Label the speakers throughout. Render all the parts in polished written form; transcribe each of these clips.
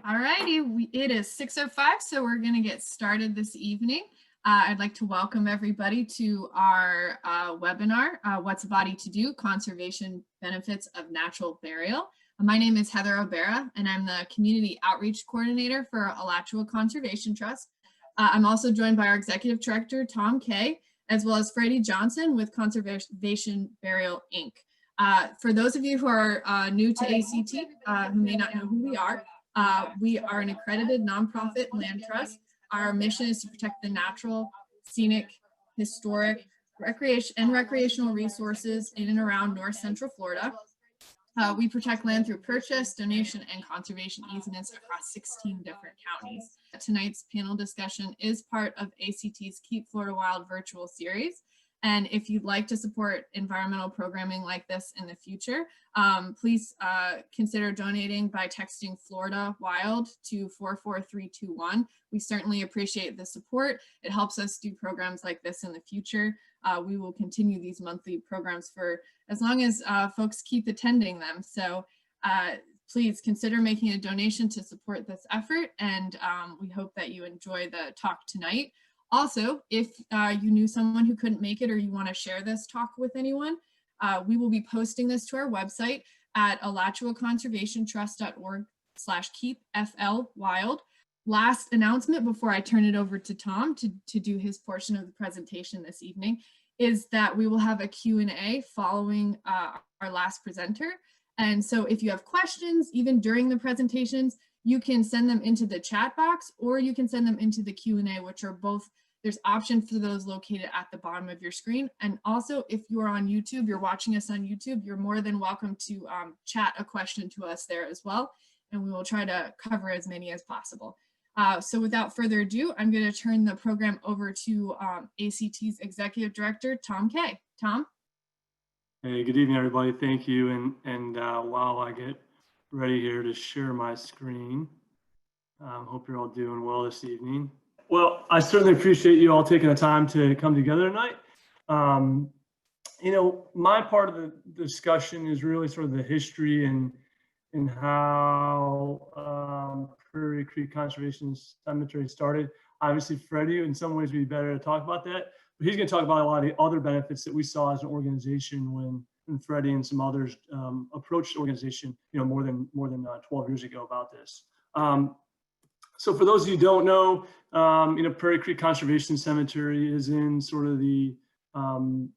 Speaker 1: All righty, it is 6:05, so we're going to get started this evening. I'd like to welcome everybody to our webinar, What's a Body to Do? Conservation Benefits of Natural Burial. My name is Heather O'Bara, and I'm the Community Outreach Coordinator for Alachua Conservation Trust. I'm also joined by our Executive Director, Tom Kay, as well as Freddie Johnson with Conservation Burial, Inc. For those of you who are new to ACT, who may not know who we are an accredited nonprofit land trust. Our mission is to protect the natural, scenic, historic, recreational resources in and around North Central Florida. We protect land through purchase, donation, and conservation easements across 16 different counties. Tonight's panel discussion is part of ACT's Keep Florida Wild virtual series. And if you'd like to support environmental programming like this in the future, please consider donating by texting Florida Wild to 44321. We certainly appreciate the support. It helps us do programs like this in the future. We will continue these monthly programs for as long as folks keep attending them. So please consider making a donation to support this effort. And we hope that you enjoy the talk tonight. Also, if you knew someone who couldn't make it or you want to share this talk with anyone, we will be posting this to our website at alachuaconservationtrust.org/keepflwild. Last announcement before I turn it over to Tom to do his portion of the presentation this evening is that we will have a Q&A following our last presenter. And so if you have questions, even during the presentations, you can send them into the chat box or you can send them into the Q&A, which are both, there's options for those located at the bottom of your screen. And also if you're on YouTube, you're watching us on YouTube, you're more than welcome to chat a question to us there as well. And we will try to cover as many as possible. So without further ado, I'm going to turn the program over to ACT's Executive Director, Tom Kay. Tom?
Speaker 2: Hey, good evening, everybody. Thank you. And while I get ready here to share my screen, hope you're all doing well this evening. Well, I certainly appreciate you all taking the time to come together tonight. You know, my part of the discussion is really sort of the history and how Prairie Creek Conservation Cemetery started. Obviously, Freddie, in some ways, would be better to talk about that. But he's going to talk about a lot of the other benefits that we saw as an organization when Freddie and some others approached the organization, you know, more than 12 years ago about this. So for those of you who don't know, you know, Prairie Creek Conservation Cemetery is in sort of the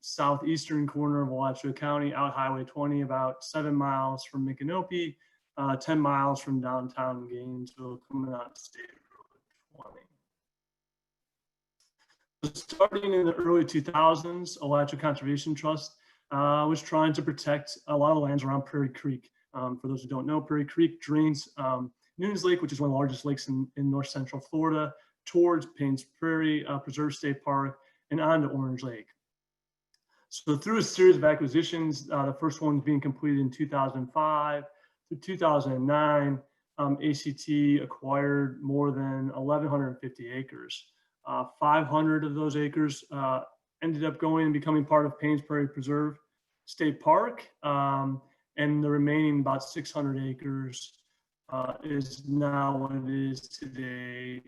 Speaker 2: southeastern corner of Alachua County, out Highway 20, about 7 miles from Micanopy, 10 miles from downtown Gainesville, coming out State Road 20. So starting in the early 2000s, Alachua Conservation Trust was trying to protect a lot of lands around Prairie Creek. For those who don't know, Prairie Creek drains Nunes Lake, which is one of the largest lakes in North Central Florida, towards Paynes Prairie Preserve State Park and onto Orange Lake. So through a series of acquisitions, the first one being completed in 2005 through 2009, ACT acquired more than 1,150 acres. 500 of those acres ended up going and becoming part of Paynes Prairie Preserve State Park, and the remaining about 600 acres is now what it is today,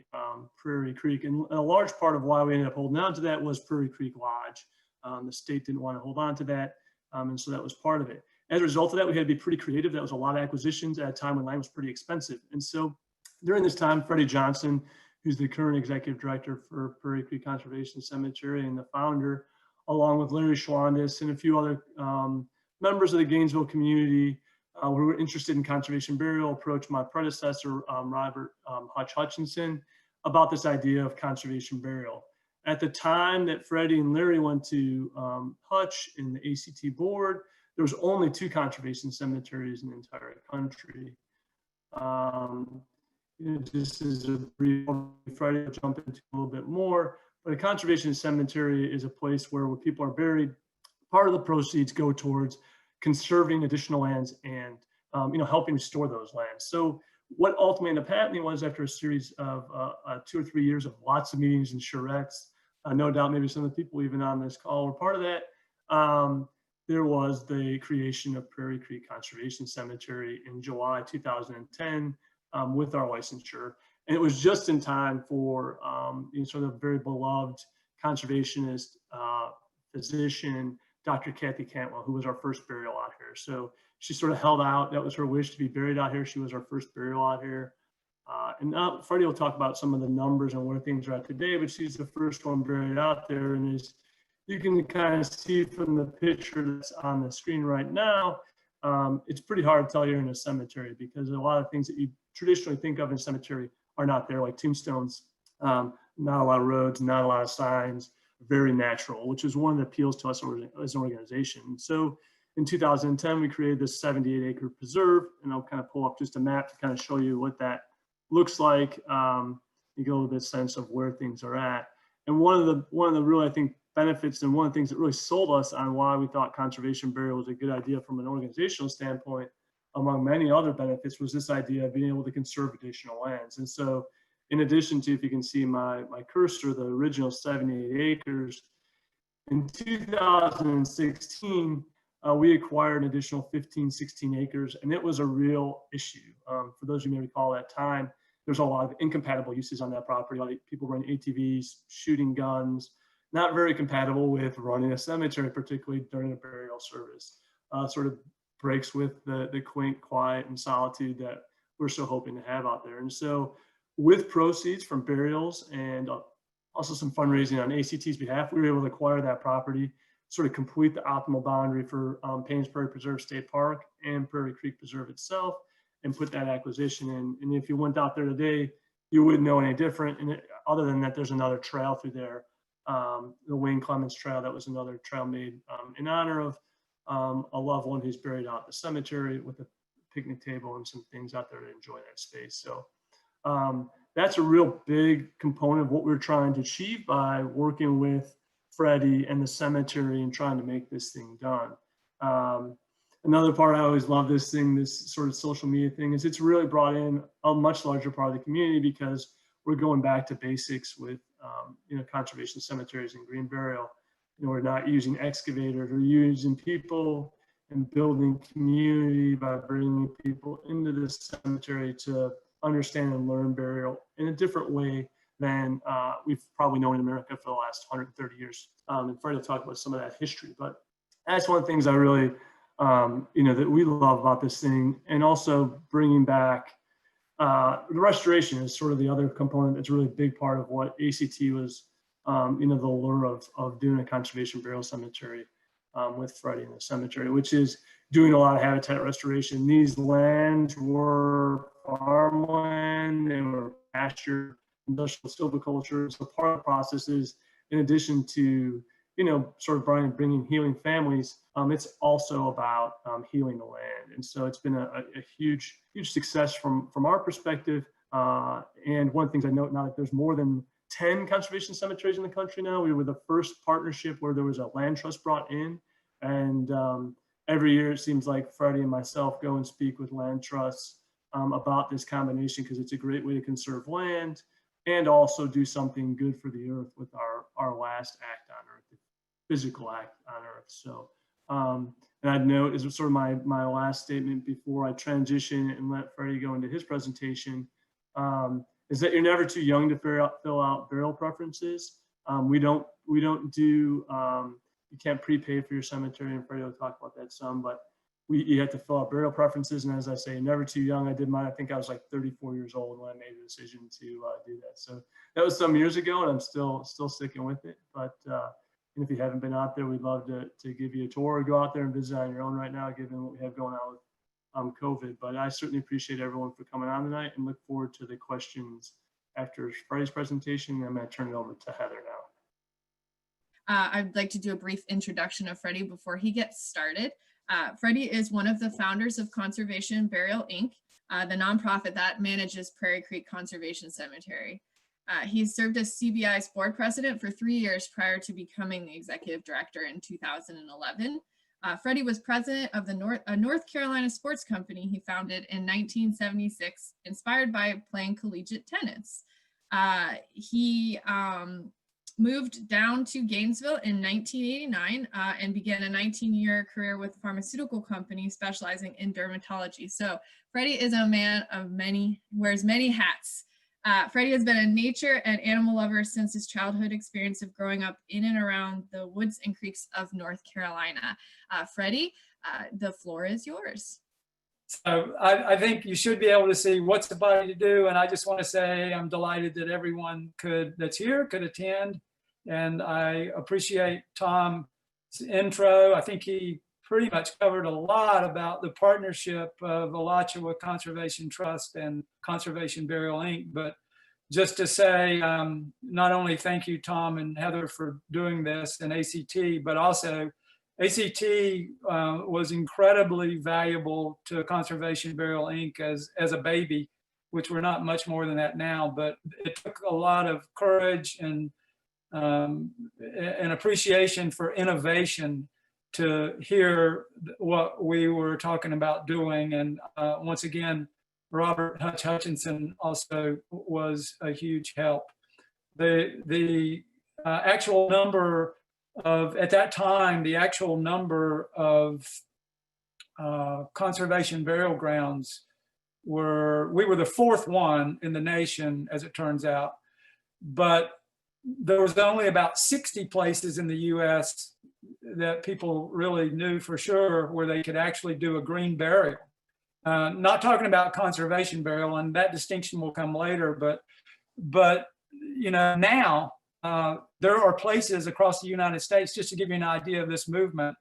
Speaker 2: Prairie Creek. And a large part of why we ended up holding on to that was Prairie Creek Lodge. The state didn't want to hold on to that, and so that was part of it. As a result of that, we had to be pretty creative. That was a lot of acquisitions at a time when land was pretty expensive. And so during this time, Freddie Johnson, who's the current executive director for Prairie Creek Conservation Cemetery and the founder, along with Larry Schwandis and a few other members of the Gainesville community who were interested in conservation burial, approached my predecessor, Robert Hutchinson, about this idea of conservation burial. At the time that Freddie and Larry went to Hutch in the ACT board, there was only 2 conservation cemeteries in the entire country. You know, just as a brief, Freddie will jump into a little bit more, but a conservation cemetery is a place where people are buried. Part of the proceeds go towards conserving additional lands and you know, helping restore those lands. So what ultimately ended up happening was, after a series of 2 or 3 years of lots of meetings and charrettes, no doubt maybe some of the people even on this call were part of that, there was the creation of Prairie Creek Conservation Cemetery in July 2010. with our licensure. And it was just in time for sort of very beloved conservationist physician, Dr. Kathy Cantwell, who was our first burial out here. So she sort of held out. That was her wish, to be buried out here. She was our first burial out here. And now Freddie will talk about some of the numbers and where things are at today, but she's the first one buried out there. And as you can kind of see from the picture that's on the screen right now, it's pretty hard to tell you're in a cemetery, because a lot of things that you traditionally think of in a cemetery are not there, like tombstones, not a lot of roads, not a lot of signs, very natural, which is one of the appeals to us as an organization. So in 2010, we created this 78-acre preserve, and I'll kind of pull up just a map to kind of show you what that looks like. You get a little bit of sense of where things are at. And one of the really, I think, benefits, and one of the things that really sold us on why we thought conservation burial was a good idea from an organizational standpoint, among many other benefits, was this idea of being able to conserve additional lands. And so in addition to, if you can see my cursor, the original 78 acres, in 2016, we acquired an additional 15, 16 acres, and it was a real issue. For those of you who may recall that time, there's a lot of incompatible uses on that property. Like people running ATVs, shooting guns, not very compatible with running a cemetery, particularly during a burial service. Sort of breaks with the quaint quiet and solitude that we're so hoping to have out there. And so with proceeds from burials and also some fundraising on ACT's behalf, we were able to acquire that property, sort of complete the optimal boundary for Payne's Prairie Preserve State Park and Prairie Creek Preserve itself, and put that acquisition in. And if you went out there today, you wouldn't know any different. And other than that, there's another trail through there, the Wayne Clements Trail. That was another trail made in honor of a loved one who's buried out at the cemetery, with a picnic table and some things out there to enjoy that space. So that's a real big component of what we're trying to achieve by working with Freddie and the cemetery and trying to make this thing done. Another part, I always love this thing, this sort of social media thing, is it's really brought in a much larger part of the community, because we're going back to basics with conservation cemeteries and green burial. We're not using excavators, we're using people and building community by bringing people into the cemetery to understand and learn burial in a different way than we've probably known in America for the last 130 years. And Freddie will talk about some of that history, but that's one of the things I really, that we love about this thing. And also bringing back the restoration is sort of the other component that's really a big part of what ACT was, the lure of doing a conservation burial cemetery with Freddie in the cemetery, which is doing a lot of habitat restoration. These lands were farmland, they were pasture, industrial silviculture. So part of the process is, in addition to, sort of bringing healing families, it's also about healing the land. And so it's been a huge, huge success from our perspective. And one of the things I note now, that there's more than 10 conservation cemeteries in the country now. We were the first partnership where there was a land trust brought in. And every year it seems like Freddie and myself go and speak with land trusts about this combination, because it's a great way to conserve land and also do something good for the earth with our last act on earth, the physical act on earth. So, and I'd note, as sort of my last statement before I transition and let Freddie go into his presentation, is that you're never too young to fill out burial preferences. We don't do, you can't prepay for your cemetery, and Freddie will talk about that some, but you have to fill out burial preferences. And as I say, never too young. I did mine, I think I was like 34 years old when I made the decision to do that. So that was some years ago, and I'm still sticking with it. But and if you haven't been out there, we'd love to give you a tour, or go out there and visit on your own right now, given what we have going on with COVID. But I certainly appreciate everyone for coming on tonight, and look forward to the questions after Freddie's presentation. I'm going to turn it over to Heather now.
Speaker 1: I'd like to do a brief introduction of Freddie before he gets started. Freddie is one of the founders of Conservation Burial, Inc., the nonprofit that manages Prairie Creek Conservation Cemetery. He served as CBI's board president for 3 years prior to becoming the executive director in 2011. Freddie was president of the North Carolina sports company he founded in 1976, inspired by playing collegiate tennis. He moved down to Gainesville in 1989 and began a 19-year career with a pharmaceutical company specializing in dermatology. So Freddie is a man of wears many hats. Freddie has been a nature and animal lover since his childhood experience of growing up in and around the woods and creeks of North Carolina. Freddie, the floor is yours.
Speaker 3: So I think you should be able to see what's the body to do. And I just want to say I'm delighted that everyone that's here could attend. And I appreciate Tom's intro. I think he pretty much covered a lot about the partnership of Alachua Conservation Trust and Conservation Burial Inc. But just to say, not only thank you, Tom and Heather, for doing this and ACT, but also ACT was incredibly valuable to Conservation Burial Inc. as a baby, which we're not much more than that now, but it took a lot of courage and an appreciation for innovation to hear what we were talking about doing. And once again, Robert Hutchinson also was a huge help. The actual number of, at that time, the actual number of conservation burial grounds we were the fourth one in the nation, as it turns out, but there was only about 60 places in the US that people really knew for sure where they could actually do a green burial. Not talking about conservation burial, and that distinction will come later, but you know, now there are places across the United States, just to give you an idea of this movement,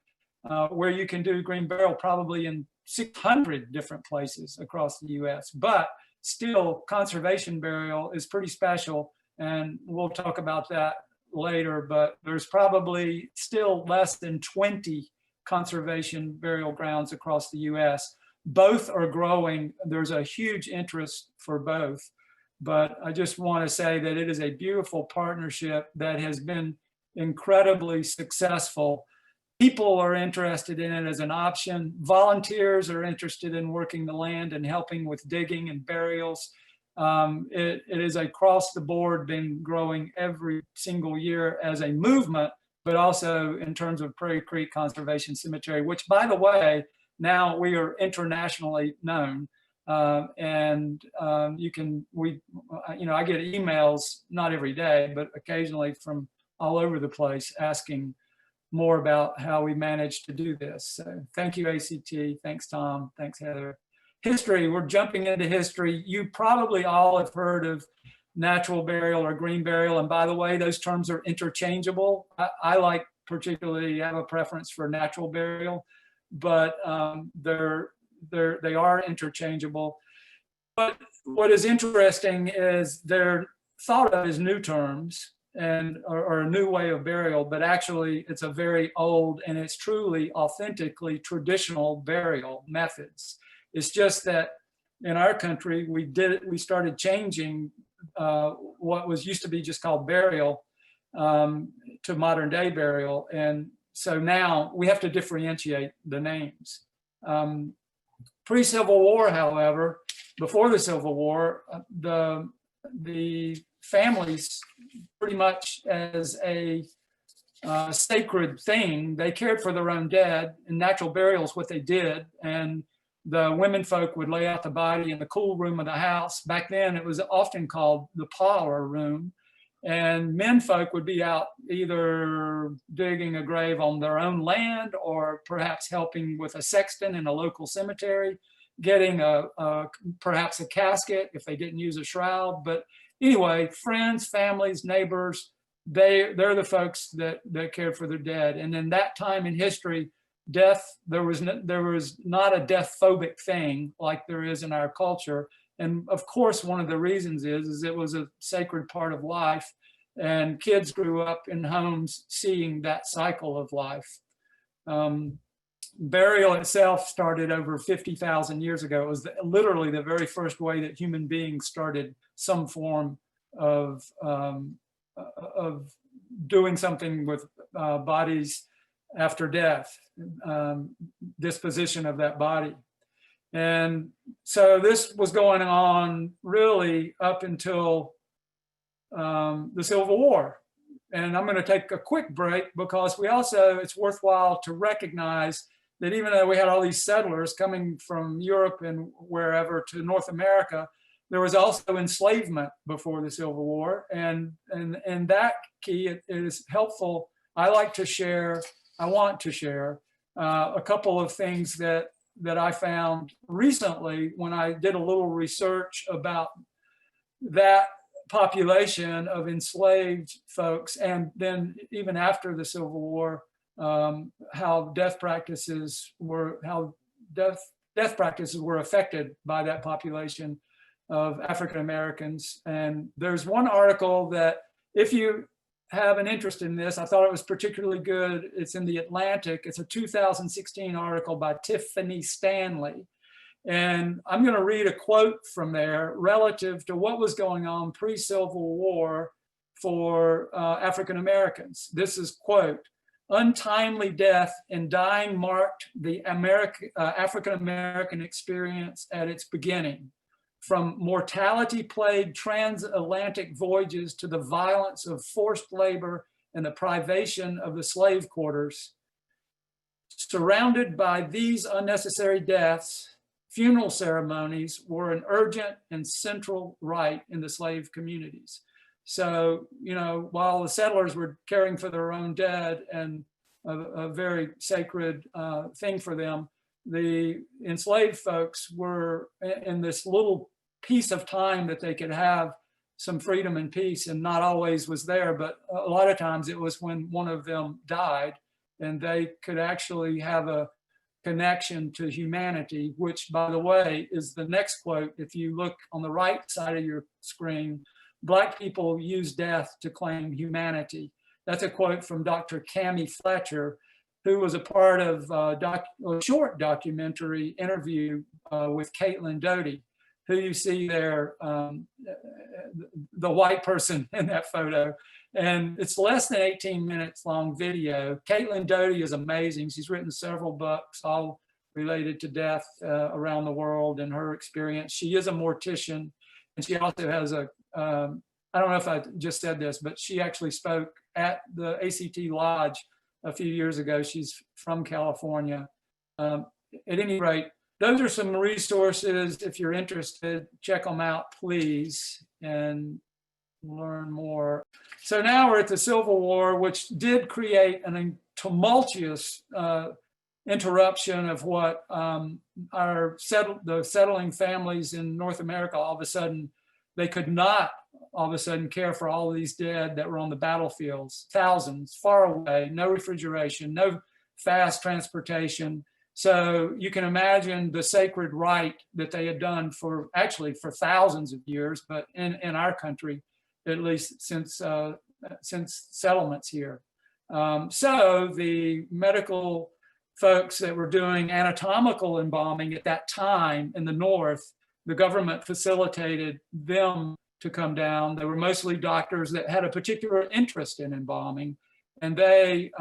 Speaker 3: where you can do green burial probably in 600 different places across the US. But still, conservation burial is pretty special, and we'll talk about that later, but there's probably still less than 20 conservation burial grounds across the US. Both are growing. There's a huge interest for both. But I just want to say that it is a beautiful partnership that has been incredibly successful. People are interested in it as an option. Volunteers are interested in working the land and helping with digging and burials. It is across the board been growing every single year as a movement, but also in terms of Prairie Creek Conservation Cemetery, which, by the way, now we are internationally known. You know, I get emails, not every day, but occasionally from all over the place asking more about how we managed to do this. So thank you, ACT. Thanks, Tom. Thanks, Heather. History, we're jumping into history. You probably all have heard of natural burial or green burial. And by the way, those terms are interchangeable. I like particularly have a preference for natural burial, but they are interchangeable. But what is interesting is they're thought of as new terms or a new way of burial, but actually it's a very old and it's truly authentically traditional burial methods. It's just that in our country, we started changing what was used to be just called burial to modern day burial. And so now we have to differentiate the names. Pre-Civil War, however, before the Civil War, the families pretty much as a sacred thing, they cared for their own dead, and natural burial is what they did. And the women folk would lay out the body in the cool room of the house. Back then, it was often called the parlor room. And men folk would be out either digging a grave on their own land or perhaps helping with a sexton in a local cemetery, getting perhaps a casket if they didn't use a shroud. But anyway, friends, families, neighbors, they're the folks that cared for their dead. And in that time in history, death, there was not a death phobic thing like there is in our culture. And of course, one of the reasons is it was a sacred part of life, and kids grew up in homes seeing that cycle of life. Burial itself started over 50,000 years ago. It was literally the very first way that human beings started some form of doing something with bodies after death, disposition of that body. And so this was going on really up until the Civil War. And I'm going to take a quick break because it's worthwhile to recognize that even though we had all these settlers coming from Europe and wherever to North America, there was also enslavement before the Civil War. And that key, it is helpful. I want to share a couple of things that I found recently when I did a little research about that population of enslaved folks, and then even after the Civil War, how death practices were affected by that population of African Americans. And there's one article that, if you have an interest in this, I thought it was particularly good. It's in the Atlantic. It's a 2016 article by Tiffany Stanley. And I'm going to read a quote from there relative to what was going on pre-Civil War for African Americans. This is, quote, "Untimely death and dying marked the African American experience at its beginning. From mortality-plagued transatlantic voyages to the violence of forced labor and the privation of the slave quarters. Surrounded by these unnecessary deaths, funeral ceremonies were an urgent and central rite in the slave communities." So, while the settlers were caring for their own dead and a very sacred thing for them, the enslaved folks were in this little piece of time that they could have some freedom and peace, and not always was there, but a lot of times it was when one of them died, and they could actually have a connection to humanity, which, by the way, is the next quote. If you look on the right side of your screen, Black people use death to claim humanity. That's a quote from Dr. Cami Fletcher, who was a part of a short documentary interview with Caitlin Doty, who you see there, the white person in that photo. And it's less than 18 minutes long video. Caitlin Doty is amazing. She's written several books, all related to death around the world and her experience. She is a mortician, and she also has I don't know if I just said this, but she actually spoke at the ACT Lodge a few years ago. She's from California. At any rate, those are some resources. If you're interested, check them out, please, and learn more. So now we're at the Civil War, which did create a tumultuous interruption of what the settling families in North America, all of a sudden, they could not all of a sudden care for all of these dead that were on the battlefields, thousands, far away, no refrigeration, no fast transportation. So you can imagine the sacred rite that they had done for thousands of years, but in our country, at least since settlements here. So the medical folks that were doing anatomical embalming at that time in the North, the government facilitated them to come down. They were mostly doctors that had a particular interest in embalming, and they,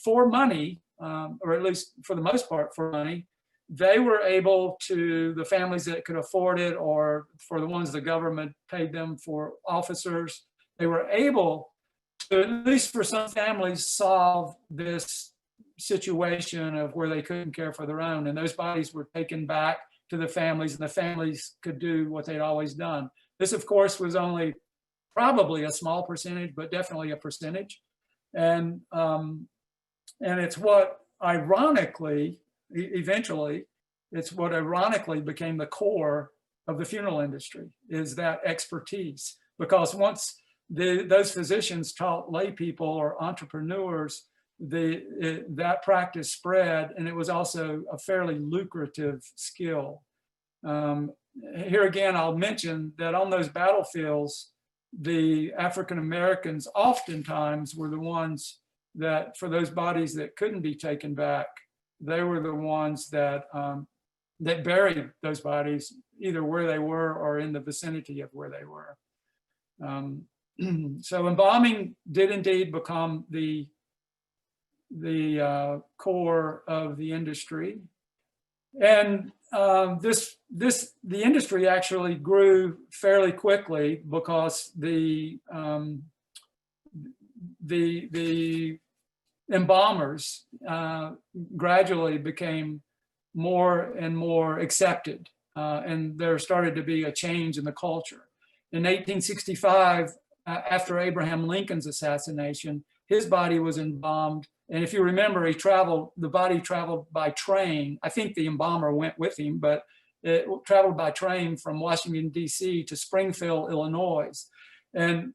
Speaker 3: for money, or at least for the most part for money, they were able to, the families that could afford it, or for the ones the government paid them for officers, they were able to, at least for some families, solve this situation of where they couldn't care for their own. And those bodies were taken back to the families, and the families could do what they'd always done. This, of course, was only probably a small percentage, but definitely a percentage. And it's what ironically, eventually, it's what ironically became the core of the funeral industry, is that expertise. Because once those physicians taught lay people or entrepreneurs, that practice spread, and it was also a fairly lucrative skill. Here again, I'll mention that on those battlefields, the African Americans oftentimes were the ones that, for those bodies that couldn't be taken back, they were the ones that that buried those bodies either where they were or in the vicinity of where they were. So embalming did indeed become the core of the industry, and the industry actually grew fairly quickly because the the embalmers gradually became more and more accepted, and there started to be a change in the culture. In 1865, after Abraham Lincoln's assassination, his body was embalmed. And if you remember, the body traveled by train. I think the embalmer went with him, but it traveled by train from Washington, D.C. to Springfield, Illinois. And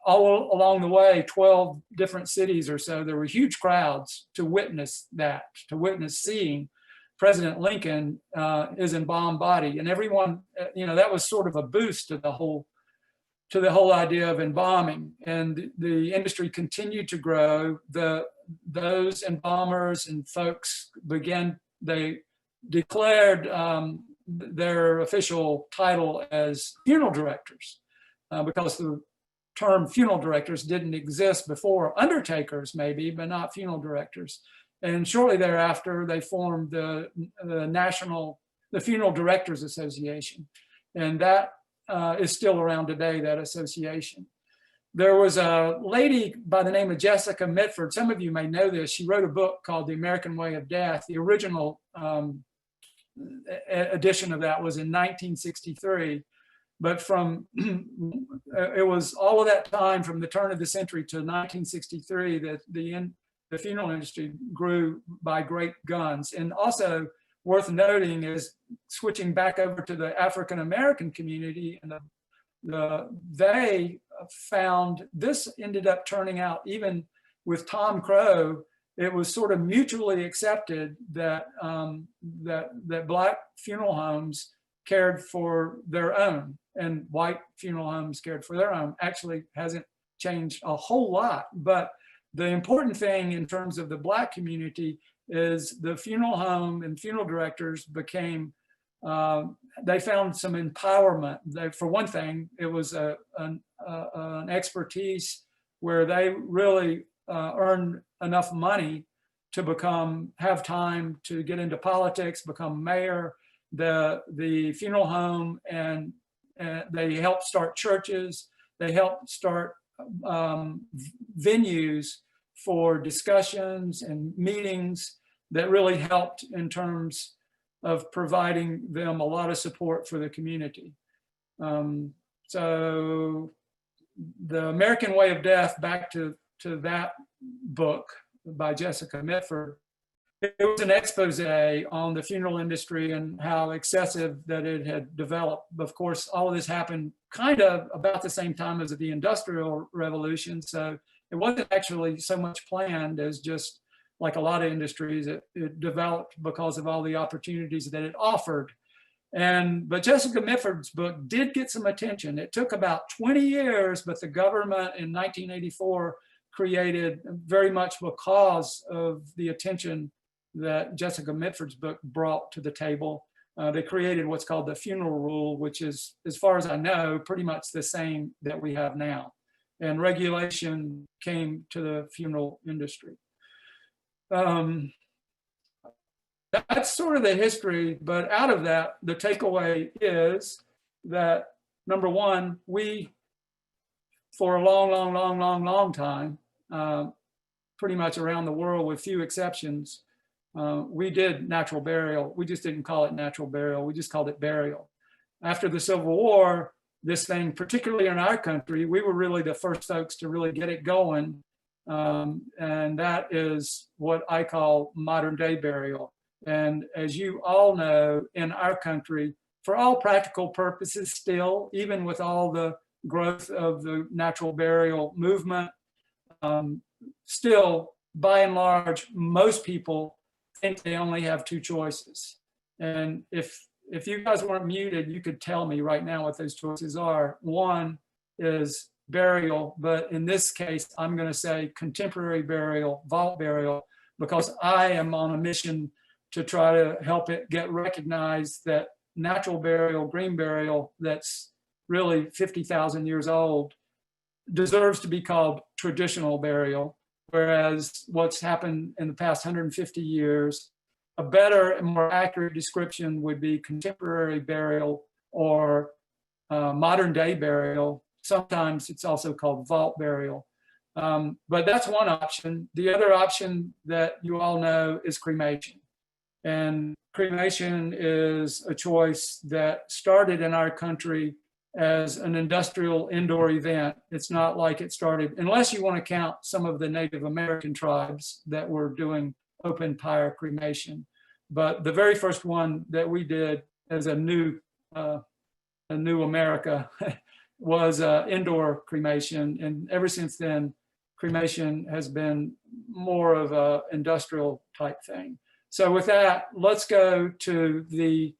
Speaker 3: all along the way, 12 different cities or so, there were huge crowds to witness seeing President Lincoln, his embalmed body. And everyone, that was sort of a boost to the whole idea of embalming. And the industry continued to grow. Those embalmers and folks they declared their official title as funeral directors, because the term funeral directors didn't exist before. Undertakers maybe, but not funeral directors. And shortly thereafter, they formed the Funeral Directors Association. And that is still around today, that association. There was a lady by the name of Jessica Mitford. Some of you may know this. She wrote a book called The American Way of Death. The original edition of that was in 1963. But it was all of that time from the turn of the century to 1963 that the funeral industry grew by great guns. And also worth noting is, switching back over to the African American community, and they found this ended up turning out, even with Tom Crow, it was sort of mutually accepted that that Black funeral homes cared for their own and white funeral homes cared for their own. Actually hasn't changed a whole lot, but the important thing in terms of the Black community is the funeral home and funeral directors became, they found some empowerment. For one thing, it was an expertise where they really earned enough money to have time to get into politics, become mayor. The funeral home, and they helped start churches. They helped start venues for discussions and meetings that really helped in terms of providing them a lot of support for the community. So the American Way of Death, back to that book by Jessica Mitford, it was an expose on the funeral industry and how excessive that it had developed. Of course, all of this happened kind of about the same time as the Industrial Revolution. So it wasn't actually so much planned as just like a lot of industries. It developed because of all the opportunities that it offered. But Jessica Mitford's book did get some attention. It took about 20 years, but the government in 1984 created, very much because of the attention that Jessica Mitford's book brought to the table, they created what's called the funeral rule, which is, as far as I know, pretty much the same that we have now. And regulation came to the funeral industry. That's sort of the history, but out of that, the takeaway is that, number one, we, for a long time, pretty much around the world with few exceptions, we did natural burial. We just didn't call it natural burial. We just called it burial. After the Civil War, this thing, particularly in our country, we were really the first folks to really get it going. And that is what I call modern day burial. And as you all know, in our country, for all practical purposes still, even with all the growth of the natural burial movement, still, by and large, most people think they only have two choices. And if you guys weren't muted, you could tell me right now what those choices are. One is burial, but in this case, I'm going to say contemporary burial, vault burial, because I am on a mission to try to help it get recognized that natural burial, green burial, that's really 50,000 years old, deserves to be called traditional burial. Whereas what's happened in the past 150 years, a better and more accurate description would be contemporary burial or modern day burial. sometimes it's also called vault burial. But that's one option. The other option that you all know is cremation. And cremation is a choice that started in our country as an industrial indoor event. It's not like it started, unless you want to count some of the Native American tribes that were doing open pyre cremation. But the very first one that we did as a new America was indoor cremation. And ever since then, cremation has been more of a industrial type thing. So with that, let's go to the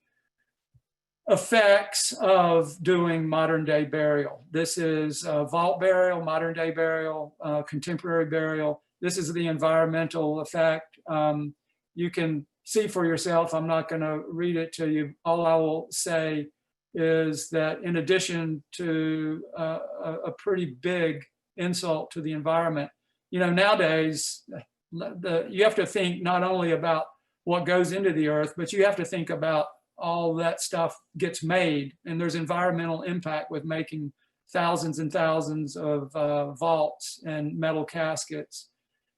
Speaker 3: effects of doing modern day burial. This is vault burial, modern day burial, contemporary burial. This is the environmental effect. You can see for yourself. I'm not going to read it to you. All I will say is that in addition to a pretty big insult to the environment, you know, nowadays you have to think not only about what goes into the earth, but you have to think about all that stuff gets made, and there's environmental impact with making thousands and thousands of vaults and metal caskets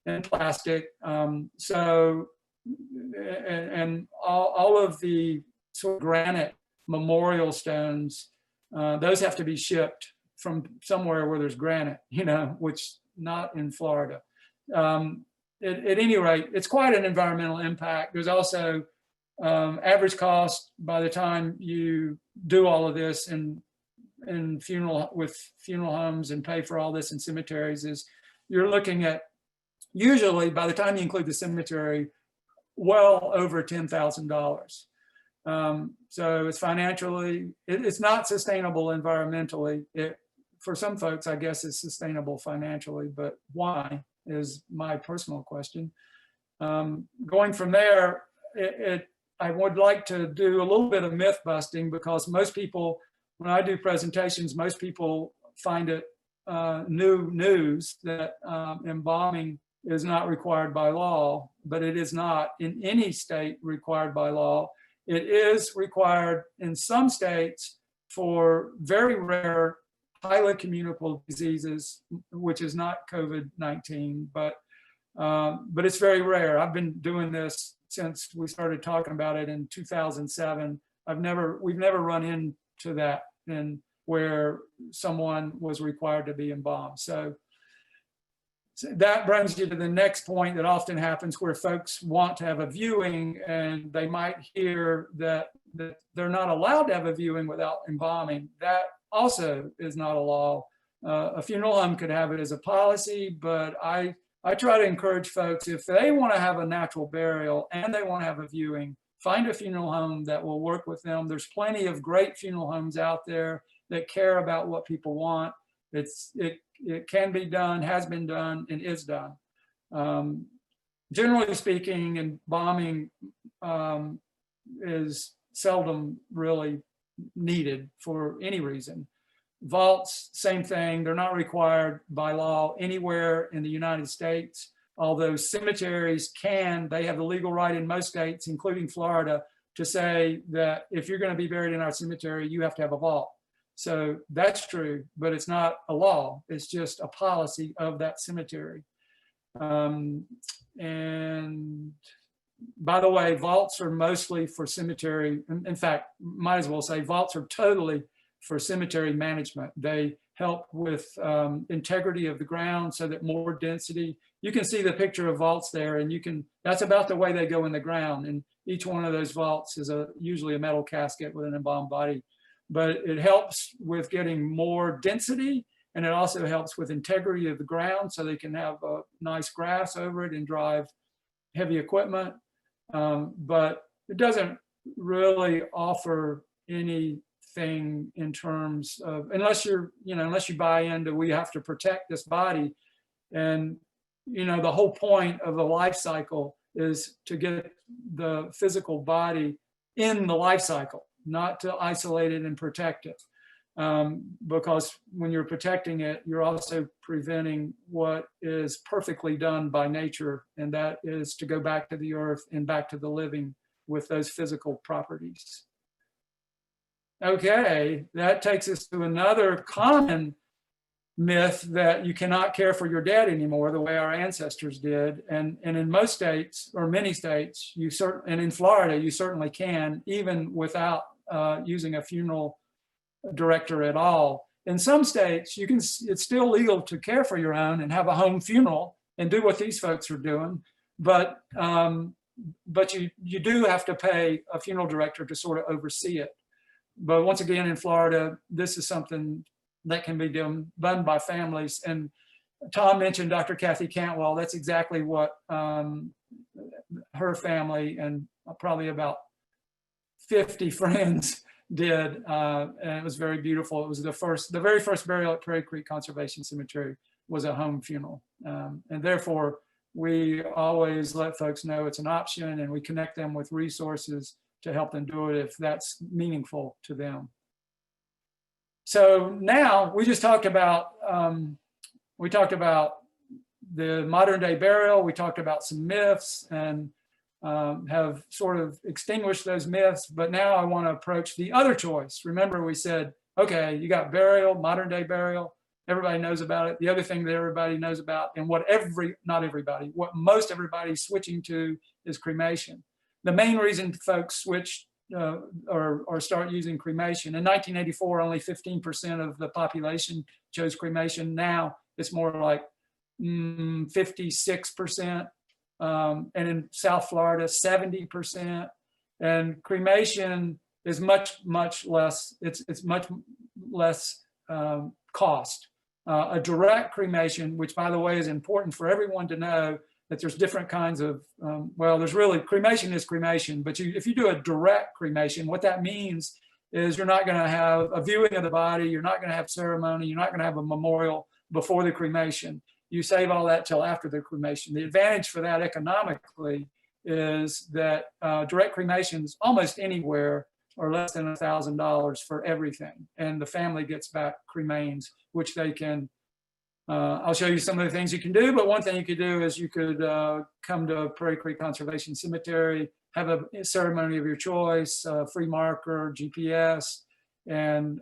Speaker 3: and plastic. And all of the sort of granite memorial stones, those have to be shipped from somewhere where there's granite, you know, which not in Florida. At any rate, it's quite an environmental impact. There's also average cost by the time you do all of this with funeral homes and pay for all this in cemeteries is you're looking at, usually by the time you include the cemetery, well over $10,000. So it's financially, it's not sustainable environmentally. For some folks, I guess it's sustainable financially, but why is my personal question. Going from there, I would like to do a little bit of myth busting, because most people, when I do presentations, most people find it new news that embalming is not required by law, but it is not in any state required by law. It is required in some states for very rare, highly communicable diseases, which is not COVID-19, but it's very rare. I've been doing this since we started talking about it in 2007. We've never run into that in where someone was required to be embalmed. So that brings you to the next point that often happens, where folks want to have a viewing and they might hear that they're not allowed to have a viewing without embalming. That also is not a law. A funeral home could have it as a policy, but I try to encourage folks, if they want to have a natural burial and they want to have a viewing, find a funeral home that will work with them. There's plenty of great funeral homes out there that care about what people want. It can be done, has been done, and is done. Generally speaking, embalming is seldom really needed for any reason. Vaults, same thing. They're not required by law anywhere in the United States, although cemeteries they have the legal right in most states, including Florida, to say that if you're going to be buried in our cemetery, you have to have a vault. So that's true, but it's not a law. It's just a policy of that cemetery. And by the way, vaults are mostly for cemetery. In fact, might as well say vaults are totally for cemetery management. They help with integrity of the ground so that more density. You can see the picture of vaults there, and that's about the way they go in the ground. And each one of those vaults is usually a metal casket with an embalmed body. But it helps with getting more density, and it also helps with integrity of the ground so they can have a nice grass over it and drive heavy equipment. But it doesn't really offer anything in terms of, unless you buy into, we have to protect this body. And, the whole point of the life cycle is to get the physical body in the life cycle, not to isolate it and protect it. Because when you're protecting it, you're also preventing what is perfectly done by nature, and that is to go back to the earth and back to the living with those physical properties. Okay, that takes us to another common myth that you cannot care for your dead anymore the way our ancestors did. And in most states, or many states, and in Florida, you certainly can, even without using a funeral director at all. In some states, it's still legal to care for your own and have a home funeral and do what these folks are doing. But you do have to pay a funeral director to sort of oversee it. But once again, in Florida, this is something that can be done by families. And Tom mentioned Dr. Kathy Cantwell. That's exactly what her family and probably about 50 friends did. And it was very beautiful. It was the very first burial at Prairie Creek Conservation Cemetery was a home funeral. And therefore, we always let folks know it's an option, and we connect them with resources to help them do it if that's meaningful to them. So now we just talked about the modern day burial. We talked about some myths and have sort of extinguished those myths, but now I want to approach the other choice. Remember, we said, okay, you got burial, modern day burial, everybody knows about it. The other thing that everybody knows about, and what most everybody's switching to, is cremation. The main reason folks switch or start using cremation, in 1984, only 15% of the population chose cremation. Now it's more like 56%. And in South Florida, 70%. And cremation is much less, it's much less cost. A direct cremation, which by the way is important for everyone to know, that there's different kinds of, cremation is cremation, but if you do a direct cremation, what that means is you're not gonna have a viewing of the body, you're not gonna have ceremony, you're not gonna have a memorial before the cremation. You save all that till after the cremation. The advantage for that economically is that direct cremations almost anywhere are less than $1,000 for everything. And the family gets back cremains, which they can, I'll show you some of the things you can do, but one thing you could do is you could come to Prairie Creek Conservation Cemetery, have a ceremony of your choice, free marker, GPS, and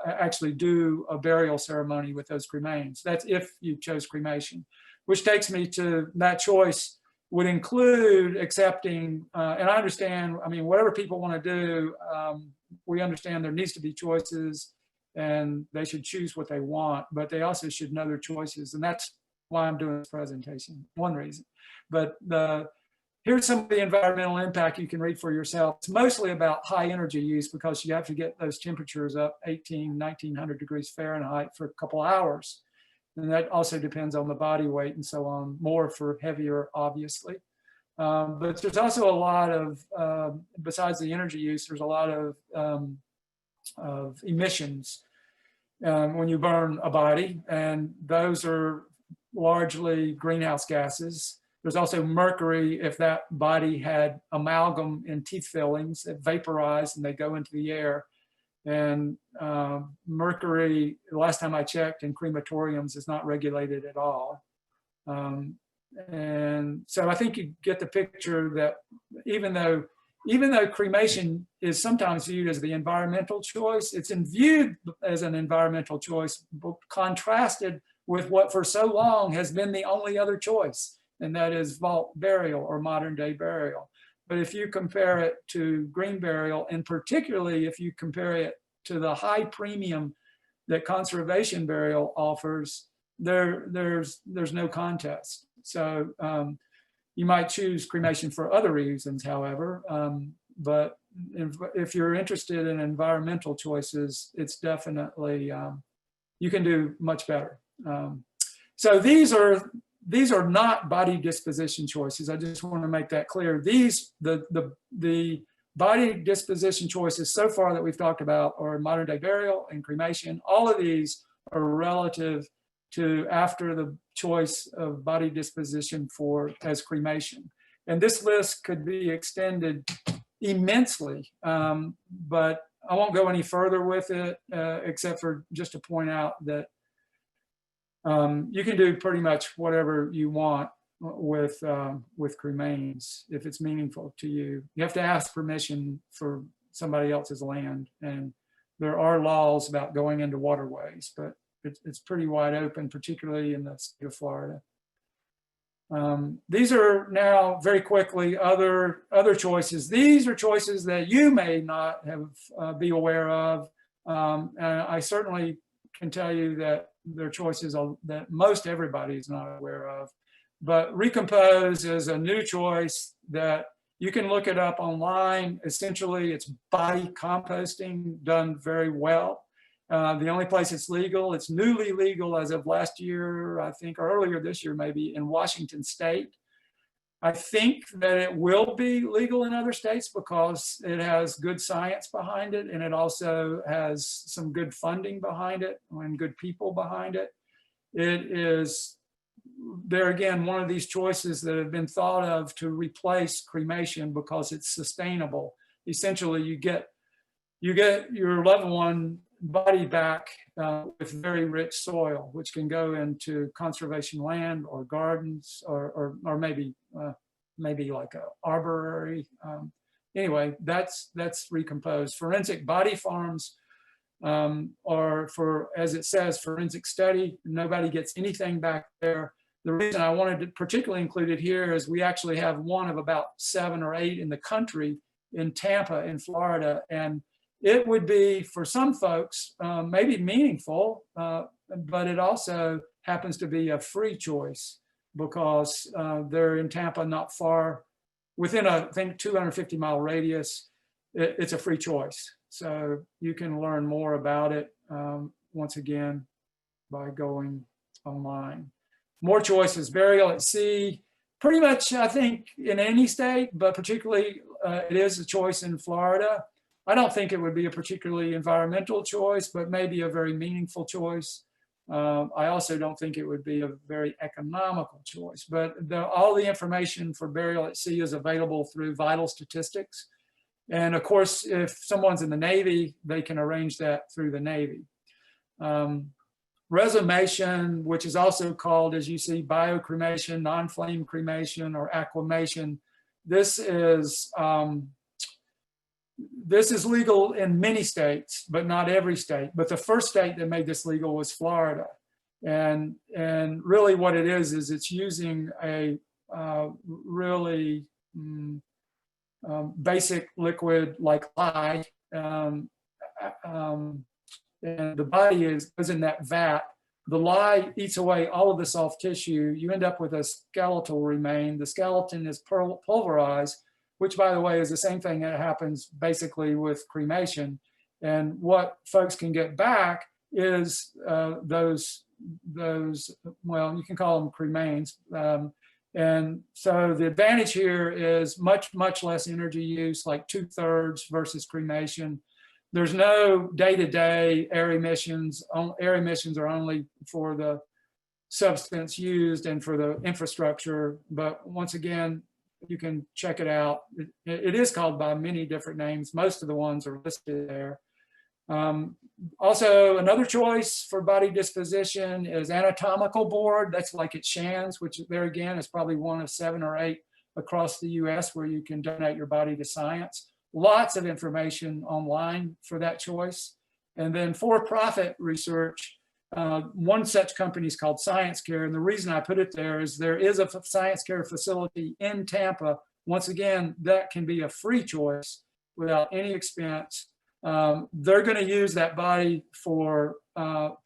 Speaker 3: actually do a burial ceremony with those cremains. That's if you chose cremation, which takes me to that choice would include accepting, and I understand, I mean, whatever people want to do, we understand there needs to be choices and they should choose what they want, but they also should know their choices. And that's why I'm doing this presentation, one reason. But here's some of the environmental impact you can read for yourself. It's mostly about high energy use because you have to get those temperatures up 1900 degrees Fahrenheit for a couple hours. And that also depends on the body weight and so on, more for heavier, obviously. But there's also a lot of, besides the energy use, there's a lot of emissions when you burn a body, and those are largely greenhouse gases. There's also mercury if that body had amalgam in teeth fillings that vaporize and they go into the air. And mercury, the last time I checked, in crematoriums is not regulated at all. And so I think you get the picture that even though cremation is sometimes viewed as the environmental choice, it's viewed as an environmental choice, contrasted with what for so long has been the only other choice, and that is vault burial or modern day burial. But if you compare it to green burial, and particularly if you compare it to the high premium that conservation burial offers, there's no contest. So you might choose cremation for other reasons, however, but if you're interested in environmental choices, it's definitely, you can do much better. So these are not body disposition choices. I just want to make that clear. The body disposition choices so far that we've talked about are modern day burial and cremation. All of these are relative to after the choice of body disposition as cremation. And this list could be extended immensely, but I won't go any further with it, except for just to point out that you can do pretty much whatever you want with cremains if it's meaningful to you. You have to ask permission for somebody else's land, and there are laws about going into waterways, but it's pretty wide open, particularly in the state of Florida. These are now very quickly other choices. These are choices that you may not have be aware of. And I certainly can tell you that they're choices that most everybody is not aware of. But Recompose is a new choice that you can look it up online. Essentially, it's body composting done very well. The only place it's legal, it's newly legal as of last year, I think, or earlier this year, maybe, in Washington State. I think that it will be legal in other states because it has good science behind it, and it also has some good funding behind it and good people behind it. It is, there again, one of these choices that have been thought of to replace cremation because it's sustainable. Essentially, you get your loved one body back with very rich soil, which can go into conservation land or gardens or maybe like a arbory. Anyway, that's Recompose. Forensic body farms are for, as it says, forensic study. Nobody gets anything back there. The reason I wanted to particularly include it here is we actually have one of about 7 or 8 in the country in Tampa in Florida, and it would be, for some folks, maybe meaningful, but it also happens to be a free choice because they're in Tampa, not far, within a, I think, 250-mile radius. It's a free choice. So you can learn more about it, once again, by going online. More choices, burial at sea, pretty much, I think, in any state, but particularly it is a choice in Florida. I don't think it would be a particularly environmental choice, but maybe a very meaningful choice. I also don't think it would be a very economical choice, but all the information for burial at sea is available through vital statistics. And of course, if someone's in the Navy, they can arrange that through the Navy. Resumation, which is also called, as you see, biocremation, non-flame cremation, or aquamation. This is legal in many states, but not every state. But the first state that made this legal was Florida. And really what it is it's using a really basic liquid like lye. And the body is in that vat. The lye eats away all of the soft tissue. You end up with a skeletal remain. The skeleton is pulverized, which, by the way, is the same thing that happens basically with cremation. And what folks can get back is those, well, you can call them cremains. And so the advantage here is much, much less energy use, like 2/3 versus cremation. There's no day-to-day air emissions. Air emissions are only for the substance used and for the infrastructure. But once again, you can check it out. It is called by many different names. Most of the ones are listed there. Also, another choice for body disposition is anatomical board. That's like at Shands, which there again is probably one of 7 or 8 across the US where you can donate your body to science. Lots of information online for that choice. And then for-profit research, one such company is called Science Care. And the reason I put it there is there is a Science Care facility in Tampa. Once again, that can be a free choice without any expense. They're going to use that body for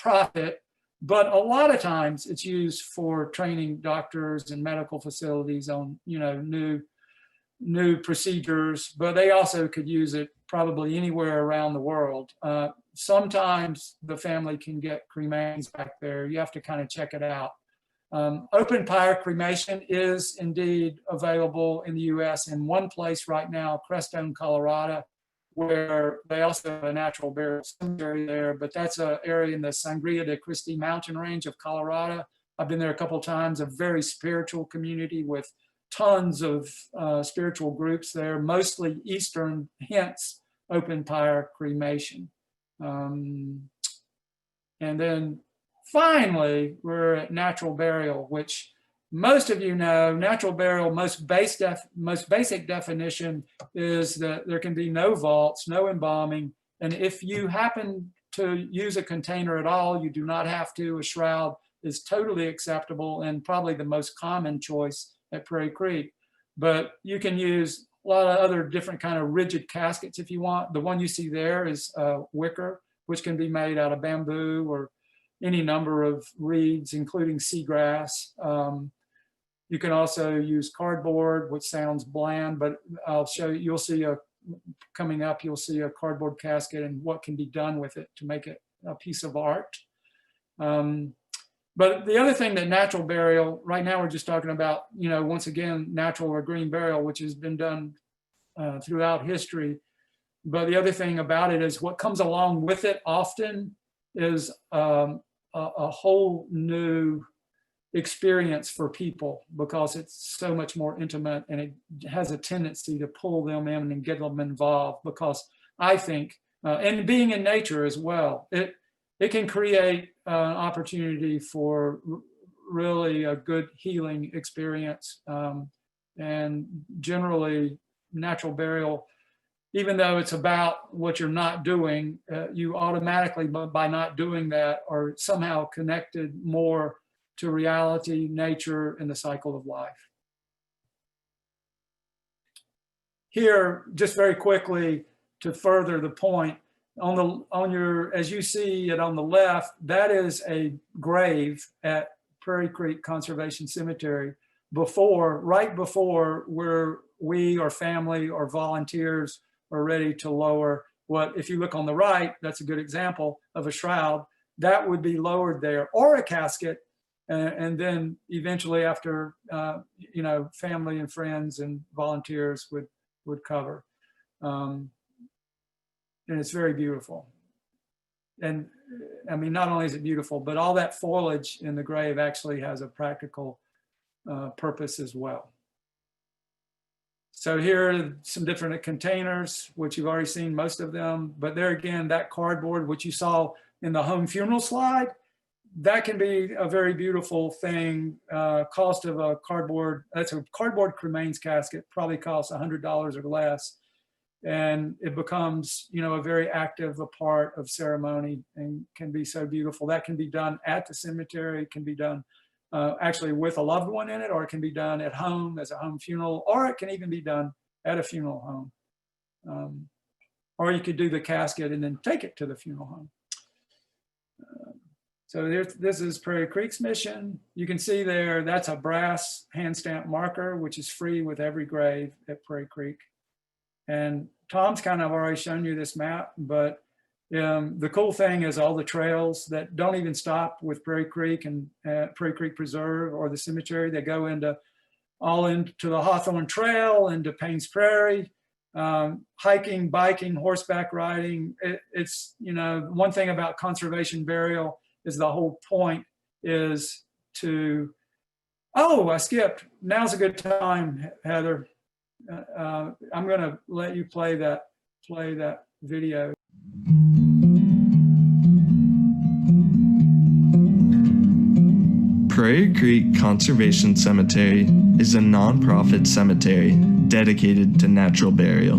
Speaker 3: profit, but a lot of times it's used for training doctors and medical facilities on, new procedures, but they also could use it probably anywhere around the world. Sometimes the family can get cremains back there. You have to kind of check it out. Open pyre cremation is indeed available in the US in one place right now, Crestone, Colorado, where they also have a natural burial cemetery there, but that's an area in the Sangria de Cristi mountain range of Colorado. I've been there a couple of times, a very spiritual community with tons of spiritual groups there, mostly Eastern, hence open pyre cremation. And then finally, we're at natural burial, which most of you know. Natural burial, most basic definition is that there can be no vaults, no embalming. And if you happen to use a container at all. You do not have to. A shroud is totally acceptable and probably the most common choice at Prairie Creek. But you can use a lot of other different kind of rigid caskets if you want. The one you see there is wicker, which can be made out of bamboo or any number of reeds, including seagrass. You can also use cardboard, which sounds bland, but I'll show you, you'll see coming up, you'll see a cardboard casket and what can be done with it to make it a piece of art. But the other thing that natural burial, right now we're just talking about, once again, natural or green burial, which has been done throughout history. But the other thing about it is what comes along with it often is a whole new experience for people, because it's so much more intimate and it has a tendency to pull them in and get them involved, because I think, and being in nature as well, it can create an opportunity for really a good healing experience. And generally natural burial, even though it's about what you're not doing, you automatically, by not doing that, are somehow connected more to reality, nature, and the cycle of life. Here, just very quickly to further the point, as you see it on the left, that is a grave at Prairie Creek Conservation Cemetery right before where we or family or volunteers are ready to lower what, if you look on the right, that's a good example of a shroud that would be lowered there, or a casket. And then eventually after, family and friends and volunteers would cover. And it's very beautiful. And I mean, not only is it beautiful, but all that foliage in the grave actually has a practical purpose as well. So here are some different containers, which you've already seen most of them, but there again, that cardboard, which you saw in the home funeral slide, that can be a very beautiful thing. Cost of a cardboard, that's a cardboard cremains casket, probably costs $100 or less. And it becomes, a very active part of ceremony and can be so beautiful. That can be done at the cemetery, it can be done actually with a loved one in it, or it can be done at home as a home funeral, or it can even be done at a funeral home. Or you could do the casket and then take it to the funeral home. So this is Prairie Creek's mission. You can see there, that's a brass hand stamp marker, which is free with every grave at Prairie Creek. And Tom's kind of already shown you this map, but the cool thing is all the trails that don't even stop with Prairie Creek and Prairie Creek Preserve or the cemetery. They go into the Hawthorne Trail, into Payne's Prairie, hiking, biking, horseback riding. It's, one thing about conservation burial is the whole point is to, I skipped. Now's a good time, Heather. I'm going to let you play that video.
Speaker 4: Prairie Creek Conservation Cemetery is a nonprofit cemetery dedicated to natural burial.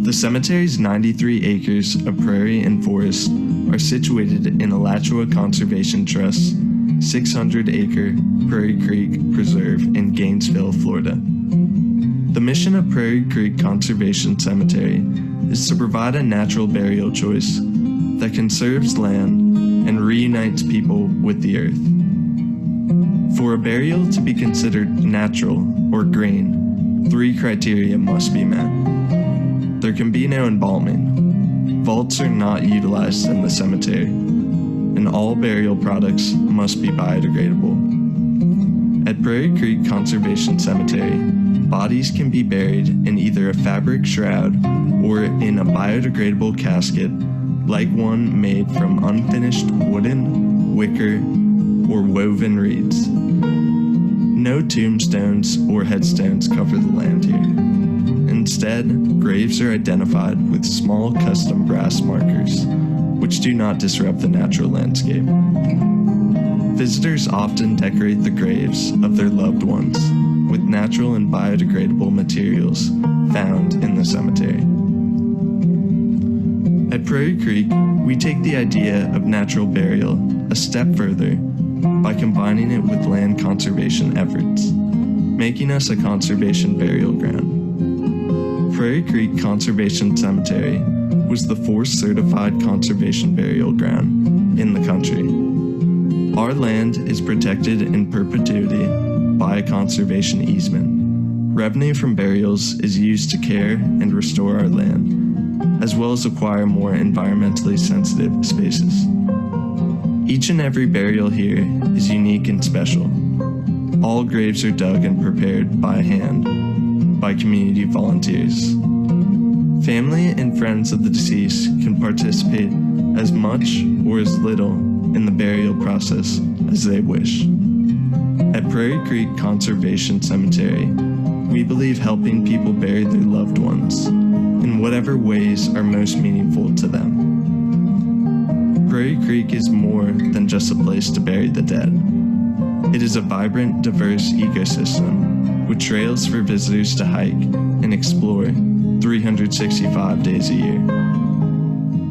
Speaker 4: The cemetery's 93 acres of prairie and forest are situated in Alachua Conservation Trust 600-acre Prairie Creek Preserve in Gainesville, Florida. The mission of Prairie Creek Conservation Cemetery is to provide a natural burial choice that conserves land and reunites people with the earth. For a burial to be considered natural or green, 3 criteria must be met. There can be no embalming. Vaults are not utilized in the cemetery, and all burial products must be biodegradable. At Prairie Creek Conservation Cemetery, bodies can be buried in either a fabric shroud or in a biodegradable casket, like one made from unfinished wooden, wicker, or woven reeds. No tombstones or headstones cover the land here. Instead, graves are identified with small custom brass markers, which do not disrupt the natural landscape. Visitors often decorate the graves of their loved ones with natural and biodegradable materials found in the cemetery. At Prairie Creek, we take the idea of natural burial a step further by combining it with land conservation efforts, making us a conservation burial ground. Prairie Creek Conservation Cemetery was the fourth certified conservation burial ground in the country. Our land is protected in perpetuity by a conservation easement. Revenue from burials is used to care and restore our land, as well as acquire more environmentally sensitive spaces. Each and every burial here is unique and special. All graves are dug and prepared by hand by community volunteers. Family and friends of the deceased can participate as much or as little in the burial process as they wish. At Prairie Creek Conservation Cemetery, we believe helping people bury their loved ones in whatever ways are most meaningful to them. Prairie Creek is more than just a place to bury the dead. It is a vibrant, diverse ecosystem with trails for visitors to hike and explore 365 days a year.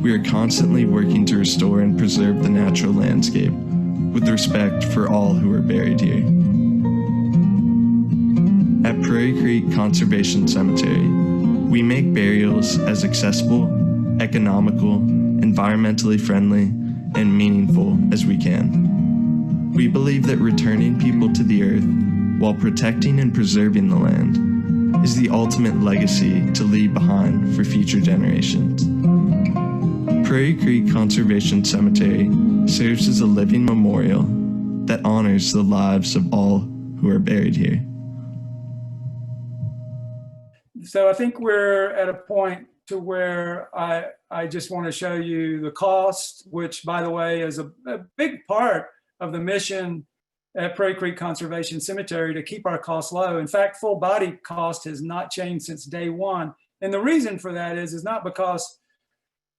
Speaker 4: We are constantly working to restore and preserve the natural landscape with respect for all who are buried here. At Prairie Creek Conservation Cemetery, we make burials as accessible, economical, environmentally friendly, and meaningful as we can. We believe that returning people to the earth while protecting and preserving the land is the ultimate legacy to leave behind for future generations. Prairie Creek Conservation Cemetery serves as a living memorial that honors the lives of all who are buried here.
Speaker 3: So I think we're at a point to where I just want to show you the cost, which, by the way, is a big part of the mission at Prairie Creek Conservation Cemetery, to keep our costs low. In fact, full body cost has not changed since day one. And the reason for that is not because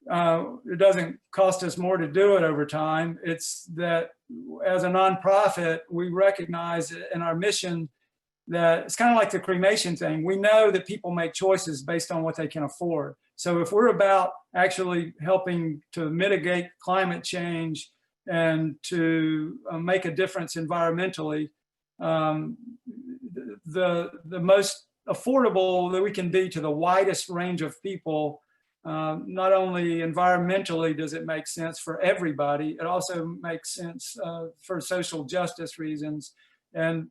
Speaker 3: it doesn't cost us more to do it over time. It's that as a nonprofit, we recognize in our mission that it's kind of like the cremation thing. We know that people make choices based on what they can afford. So if we're about actually helping to mitigate climate change and to make a difference environmentally, the most affordable that we can be to the widest range of people, not only environmentally does it make sense for everybody, it also makes sense for social justice reasons. And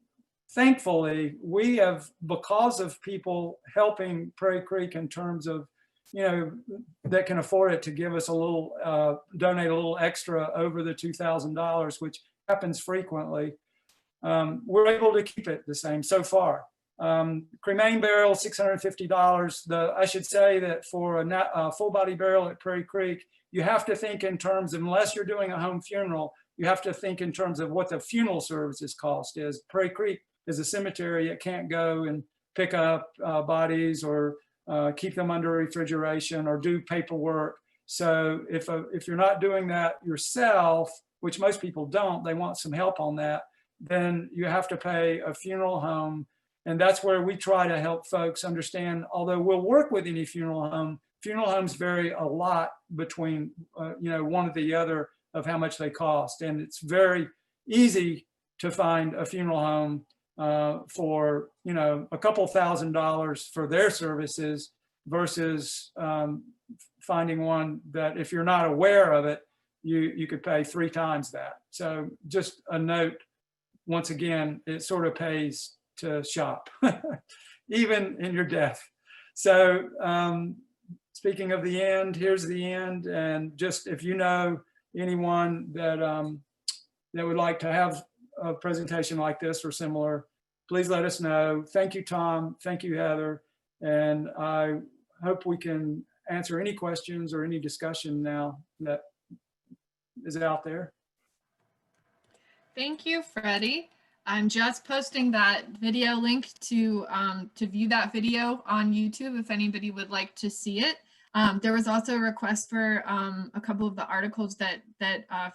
Speaker 3: thankfully, we have, because of people helping Prairie Creek in terms of, that can afford it, to give us a little, donate a little extra over the $2,000, which happens frequently, we're able to keep it the same so far. Cremain burial, $650. I should say that for a full body burial at Prairie Creek, you have to think in terms, unless you're doing a home funeral, you have to think in terms of what the funeral services cost is. Prairie Creek is a cemetery. It can't go and pick up bodies or keep them under refrigeration or do paperwork. So if you're not doing that yourself, which most people don't, they want some help on that, then you have to pay a funeral home. And that's where we try to help folks understand, although we'll work with any funeral home, funeral homes vary a lot between one or the other of how much they cost. And it's very easy to find a funeral home for a couple $1,000s for their services versus finding one that, if you're not aware of it, you could pay 3 times that. So just a note, once again, it sort of pays to shop, even in your death. So speaking of the end, here's the end. And just if you know anyone that that would like to have a presentation like this or similar, please let us know. Thank you, Tom. Thank you, Heather. And I hope we can answer any questions or any discussion now that is out there.
Speaker 1: Thank you, Freddie. I'm just posting that video link to view that video on YouTube if anybody would like to see it. There was also a request for a couple of the articles that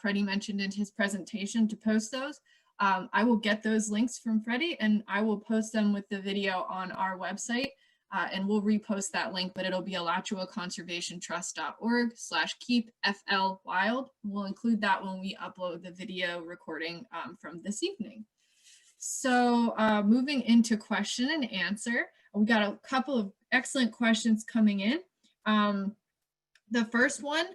Speaker 1: Freddie mentioned in his presentation to post those. I will get those links from Freddie and I will post them with the video on our website. and we'll repost that link, but it'll be alachuaconservationtrust.org/keepflwild. We'll include that when we upload the video recording from this evening. So moving into question and answer, we got a couple of excellent questions coming in. The first one,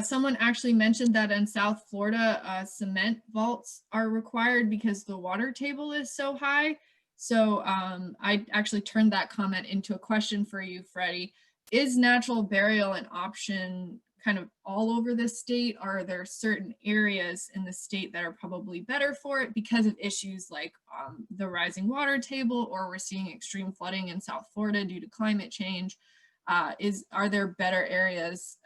Speaker 1: someone actually mentioned that in South Florida, cement vaults are required because the water table is so high. So I actually turned that comment into a question for you, Freddie. Is natural burial an option kind of all over the state? Or are there certain areas in the state that are probably better for it because of issues like the rising water table, or we're seeing extreme flooding in South Florida due to climate change? Are there better areas,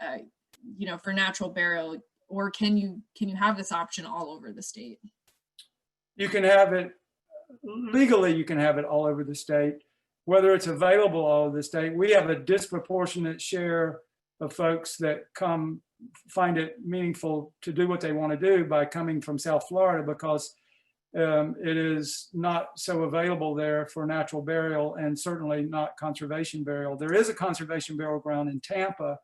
Speaker 1: for natural burial, or can you have this option all over the state?
Speaker 3: You can have it legally. You can have it all over the state. Whether it's available all over the state, we have a disproportionate share of folks that find it meaningful to do what they want to do by coming from South Florida, because it is not so available there for natural burial, and certainly not conservation burial. There is a conservation burial ground in Tampa,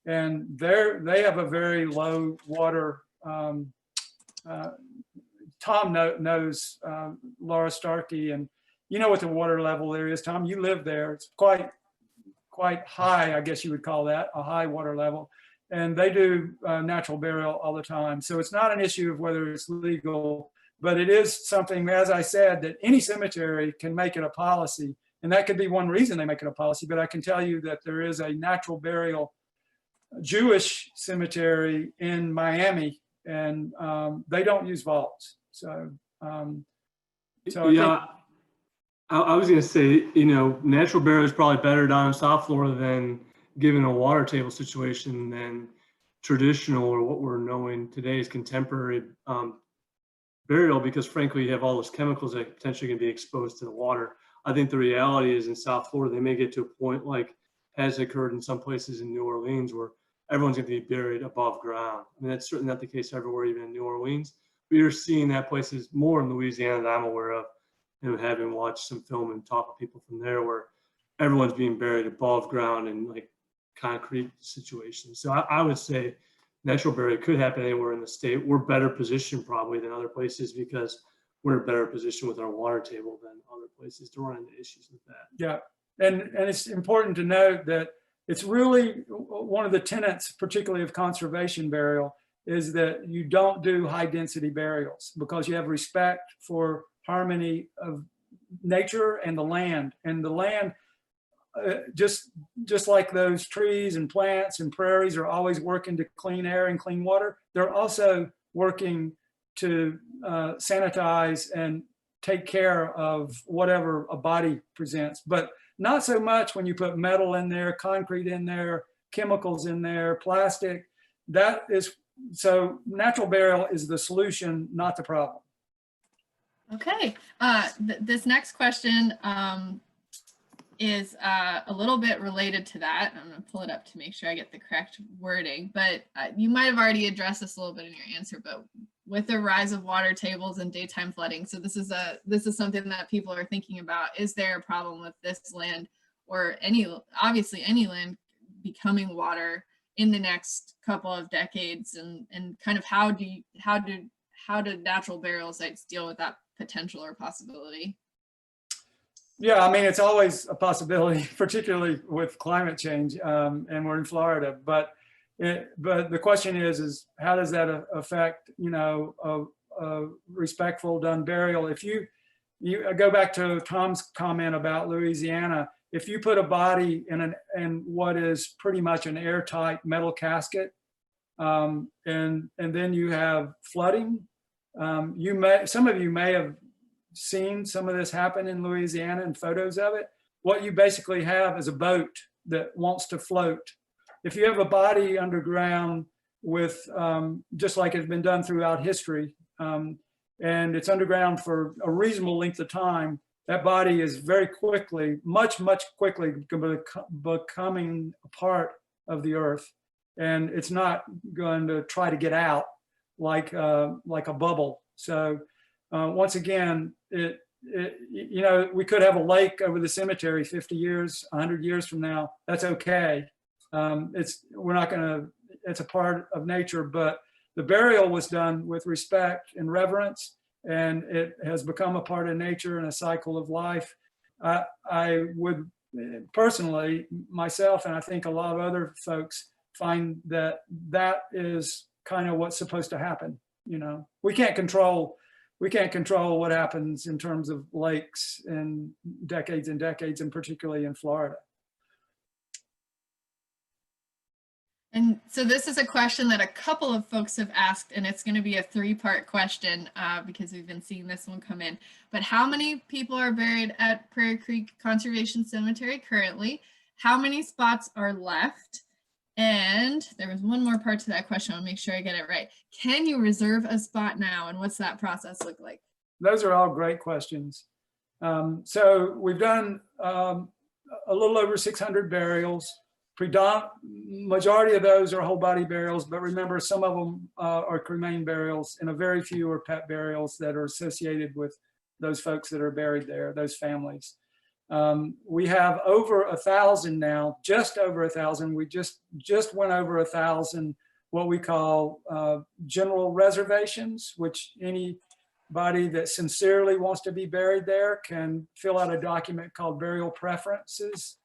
Speaker 3: and they have a very low water. Tom knows Laura Starkey, and you know what the water level there is, Tom. You live there. It's quite high, I guess you would call that, a high water level. And they do natural burial all the time. So it's not an issue of whether it's legal, but it is something, as I said, that any cemetery can make it a policy. And that could be one reason they make it a policy. But I can tell you that there is a natural burial Jewish cemetery in Miami, and they don't use vaults. So,
Speaker 2: yeah, I was going to say, natural burial is probably better down in South Florida than, given a water table situation, than traditional, or what we're knowing today is contemporary burial, because frankly, you have all those chemicals that potentially can be exposed to the water. I think the reality is in South Florida, they may get to a point like has occurred in some places in New Orleans where everyone's going to be buried above ground. I mean, that's certainly not the case everywhere, even in New Orleans. We are seeing that places more in Louisiana that I'm aware of, having watched some film and talked to people from there, where everyone's being buried above ground in like concrete situations. So I would say natural burial could happen anywhere in the state. We're better positioned probably than other places because we're in a better position with our water table than other places to run into issues with that.
Speaker 3: Yeah, and it's important to note that it's really one of the tenets, particularly of conservation burial, is that you don't do high density burials, because you have respect for harmony of nature and the land. And the land, just like those trees and plants and prairies are always working to clean air and clean water, they're also working to sanitize and take care of whatever a body presents. But not so much when you put metal in there, concrete in there, chemicals in there, plastic. That is, so natural burial is the solution, not the problem.
Speaker 1: Okay, this next question is a little bit related to that. I'm going to pull it up to make sure I get the correct wording, but you might have already addressed this a little bit in your answer. But with the rise of water tables and daytime flooding, so this is something that people are thinking about. Is there a problem with this land, or obviously any land, becoming water in the next couple of decades, and kind of how do natural burial sites deal with that potential or possibility?
Speaker 3: Yeah, I mean, it's always a possibility, particularly with climate change, and we're in Florida. But the question is how does that affect, a respectful done burial? If you go back to Tom's comment about Louisiana, if you put a body in what is pretty much an airtight metal casket, and then you have flooding, some of you may have seen some of this happen in Louisiana and photos of it. What you basically have is a boat that wants to float. If you have a body underground with, just like it's been done throughout history, and it's underground for a reasonable length of time, that body is very quickly, much quickly becoming a part of the earth. And it's not going to try to get out like a bubble. So once again, you know, we could have a lake over the cemetery 50 years, 100 years from now. That's okay. We're not going to, it's a part of nature, but the burial was done with respect and reverence, and it has become a part of nature and a cycle of life. I would personally, myself, and I think a lot of other folks find that that is kind of what's supposed to happen. You know, we can't control what happens in terms of lakes in decades and decades, and particularly in Florida.
Speaker 1: And so this is a question that a couple of folks have asked, and it's going to be a three-part question because we've been seeing this one come in. But how many people are buried at Prairie Creek Conservation Cemetery currently? How many spots are left? And there was one more part to that question. I'll make sure I get it right. Can you reserve a spot now? And what's that process look like?
Speaker 3: Those are all great questions. So we've done a little over 600 burials. Majority of those are whole body burials, but remember, some of them are cremain burials, and a very few are pet burials that are associated with those folks that are buried there, those families. We have over 1,000 now, just over 1,000. We just went over 1,000 what we call general reservations, which anybody that sincerely wants to be buried there can fill out a document called burial preferences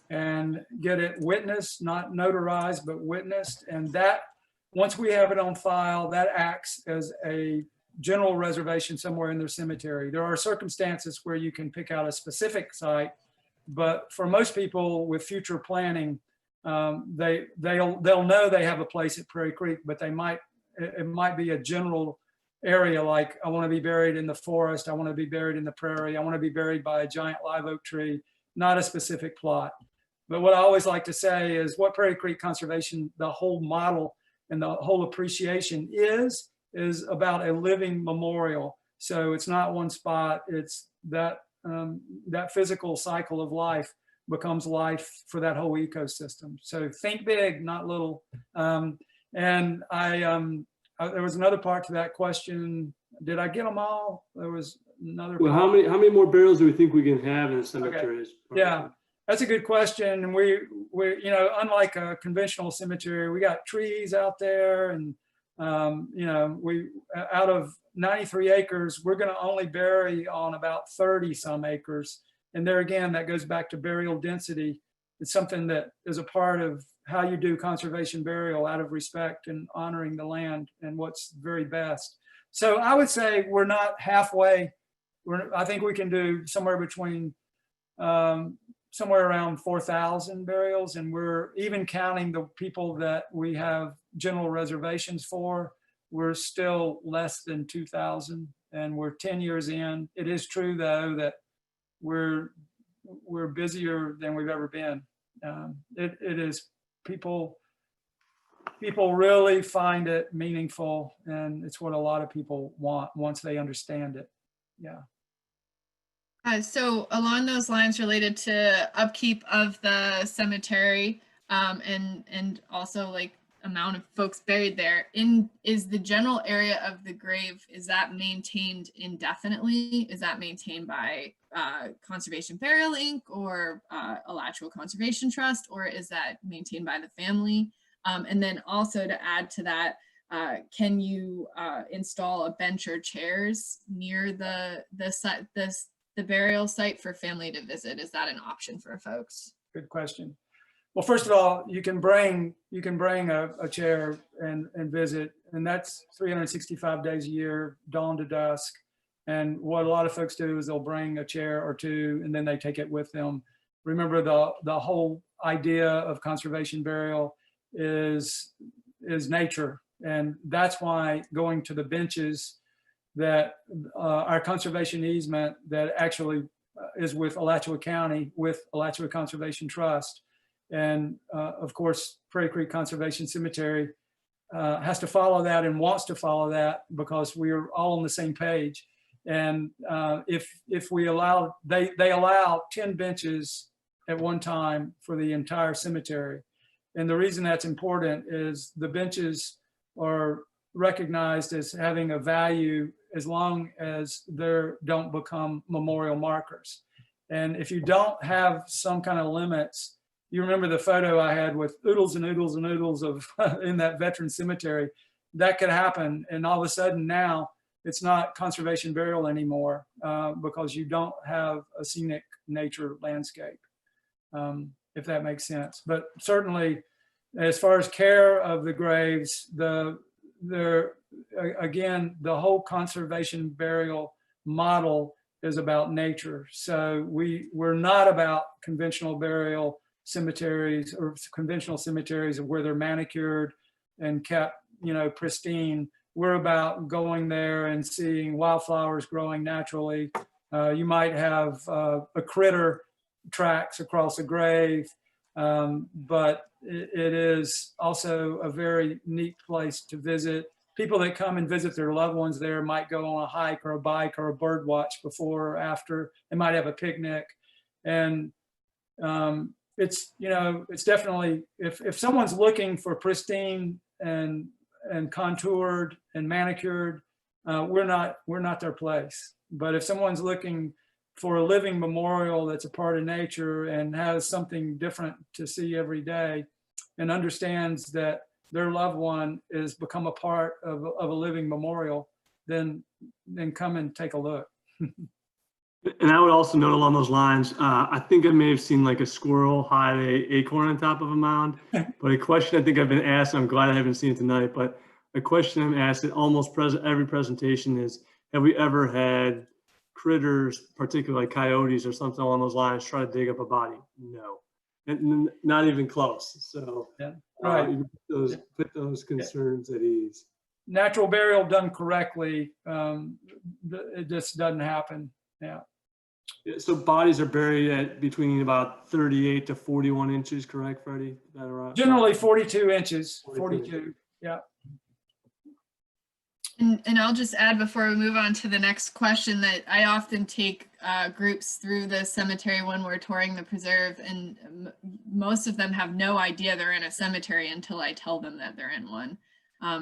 Speaker 3: and get it witnessed, not notarized, but witnessed. And that, once we have it on file, that acts as a general reservation somewhere in their cemetery. There are circumstances where you can pick out a specific site, but for most people with future planning, they'll know they have a place at Prairie Creek, but it might be a general area, like I want to be buried in the forest, I want to be buried in the prairie, I want to be buried by a giant live oak tree, not a specific plot. But what I always like to say is what Prairie Creek Conservation, the whole model and the whole appreciation is about a living memorial. So it's not one spot, it's that physical cycle of life becomes life for that whole ecosystem. So think big, not little. And there was another part to that question. Did I get them all? There was another
Speaker 5: Well,
Speaker 3: part.
Speaker 5: how many more burials do we think we can have in the cemeteries?
Speaker 3: Okay. Yeah. That's a good question. And we you know, unlike a conventional cemetery, we got trees out there, and you know, we out of 93 acres, we're going to only bury on about 30 some acres. And there again, that goes back to burial density. It's something that is a part of how you do conservation burial, out of respect and honoring the land and what's very best. So I would say we're not halfway. I think we can do somewhere between somewhere around 4,000 burials, and we're even counting the people that we have general reservations for. We're still less than 2,000, and we're 10 years in. It is true though that we're busier than we've ever been. It is, people really find it meaningful, and it's what a lot of people want once they understand it. Yeah.
Speaker 1: So along those lines, related to upkeep of the cemetery and also like amount of folks buried there, is the general area of the grave, is that maintained indefinitely? Is that maintained by Conservation Burial Inc. or Alachua Conservation Trust, or is that maintained by the family? And then also to add to that, can you install a bench or chairs near the burial site for family to visit? Is that an option for folks?
Speaker 3: Good question. Well, first of all, you can bring a chair and visit, and that's 365 days a year, dawn to dusk. And what a lot of folks do is they'll bring a chair or two, and then they take it with them. Remember, the whole idea of conservation burial is nature, and that's why going to the benches that our conservation easement that actually is with Alachua County, with Alachua Conservation Trust. And of course, Prairie Creek Conservation Cemetery has to follow that and wants to follow that because we are all on the same page. And if we allow, they allow 10 benches at one time for the entire cemetery. And the reason that's important is the benches are recognized as having a value as long as they don't become memorial markers. And if you don't have some kind of limits, you remember the photo I had with oodles and oodles and oodles of in that veteran cemetery, that could happen. And all of a sudden now it's not conservation burial anymore because you don't have a scenic nature landscape, if that makes sense. But certainly as far as care of the graves, again, the whole conservation burial model is about nature. So we're not about conventional burial cemeteries or conventional cemeteries where they're manicured and kept, you know, pristine. We're about going there and seeing wildflowers growing naturally. You might have a critter tracks across a grave, but it is also a very neat place to visit. People that come and visit their loved ones there might go on a hike or a bike or a bird watch before or after. They might have a picnic. And it's, you know, it's definitely, if someone's looking for pristine and contoured and manicured, we're not their place. But if someone's looking for a living memorial that's a part of nature and has something different to see every day and understands that their loved one is become a part of a living memorial, then come and take a look.
Speaker 2: And I would also note along those lines, I think I may have seen like a squirrel hide an acorn on top of a mound, but a question I think I've been asked, I'm glad I haven't seen it tonight, but a question I'm asked at almost every presentation is, have we ever had critters, particularly like coyotes or something along those lines, try to dig up a body? No, and not even close. So
Speaker 3: Yeah, right.
Speaker 2: Put those concerns at ease.
Speaker 3: Natural burial done correctly, it just doesn't happen. Yeah.
Speaker 2: So bodies are buried at between about 38 to 41 inches, correct, Freddie? Is that right?
Speaker 3: Generally 42 inches, 42, yeah.
Speaker 1: And I'll just add before we move on to the next question that I often take groups through the cemetery when we're touring the preserve, and most of them have no idea they're in a cemetery until I tell them that they're in one.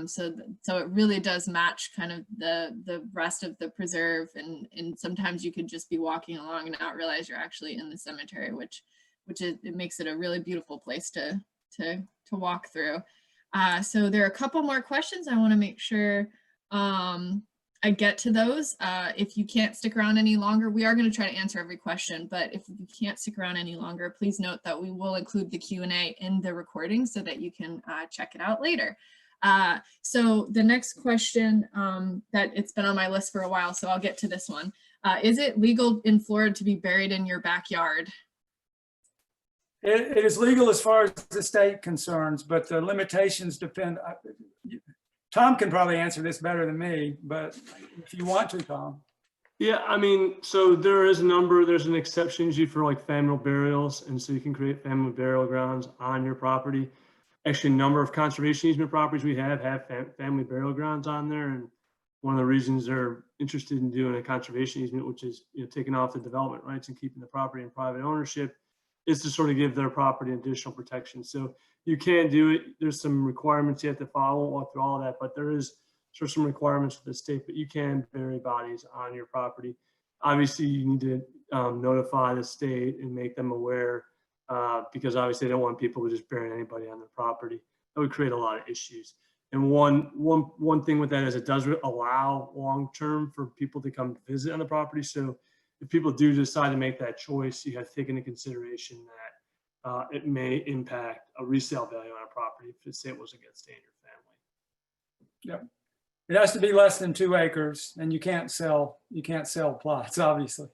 Speaker 1: So it really does match kind of the rest of the preserve, and sometimes you could just be walking along and not realize you're actually in the cemetery, which it makes it a really beautiful place to walk through. So there are a couple more questions. I want to make sure I get to those. If you can't stick around any longer, we are going to try to answer every question, but if you can't stick around any longer, please note that we will include the Q&A in the recording so that you can check it out later. So the next question, that it's been on my list for a while, so I'll get to this one. Is it legal in Florida to be buried in your backyard?
Speaker 3: It is legal as far as the state concerns, but the limitations depend. Tom can probably answer this better than me, but if you want to, Tom.
Speaker 2: Yeah, I mean, so there's an exception usually for like family burials, and so you can create family burial grounds on your property. Actually, a number of conservation easement properties we have family burial grounds on there, and one of the reasons they're interested in doing a conservation easement, which is, you know, taking off the development rights and keeping the property in private ownership, is to sort of give their property additional protection. So you can do it. There's some requirements you have to follow. I won't walk through all of that, but there is sort of some requirements for the state, but you can bury bodies on your property. Obviously, you need to notify the state and make them aware, because obviously they don't want people to just bury anybody on their property. That would create a lot of issues. And one thing with that is it does allow long-term for people to come visit on the property. So if people do decide to make that choice, you have to take into consideration that it may impact a resale value on a property if, say, it was against stay in your family.
Speaker 3: Yep. It has to be less than 2 acres, and you can't sell plots, obviously.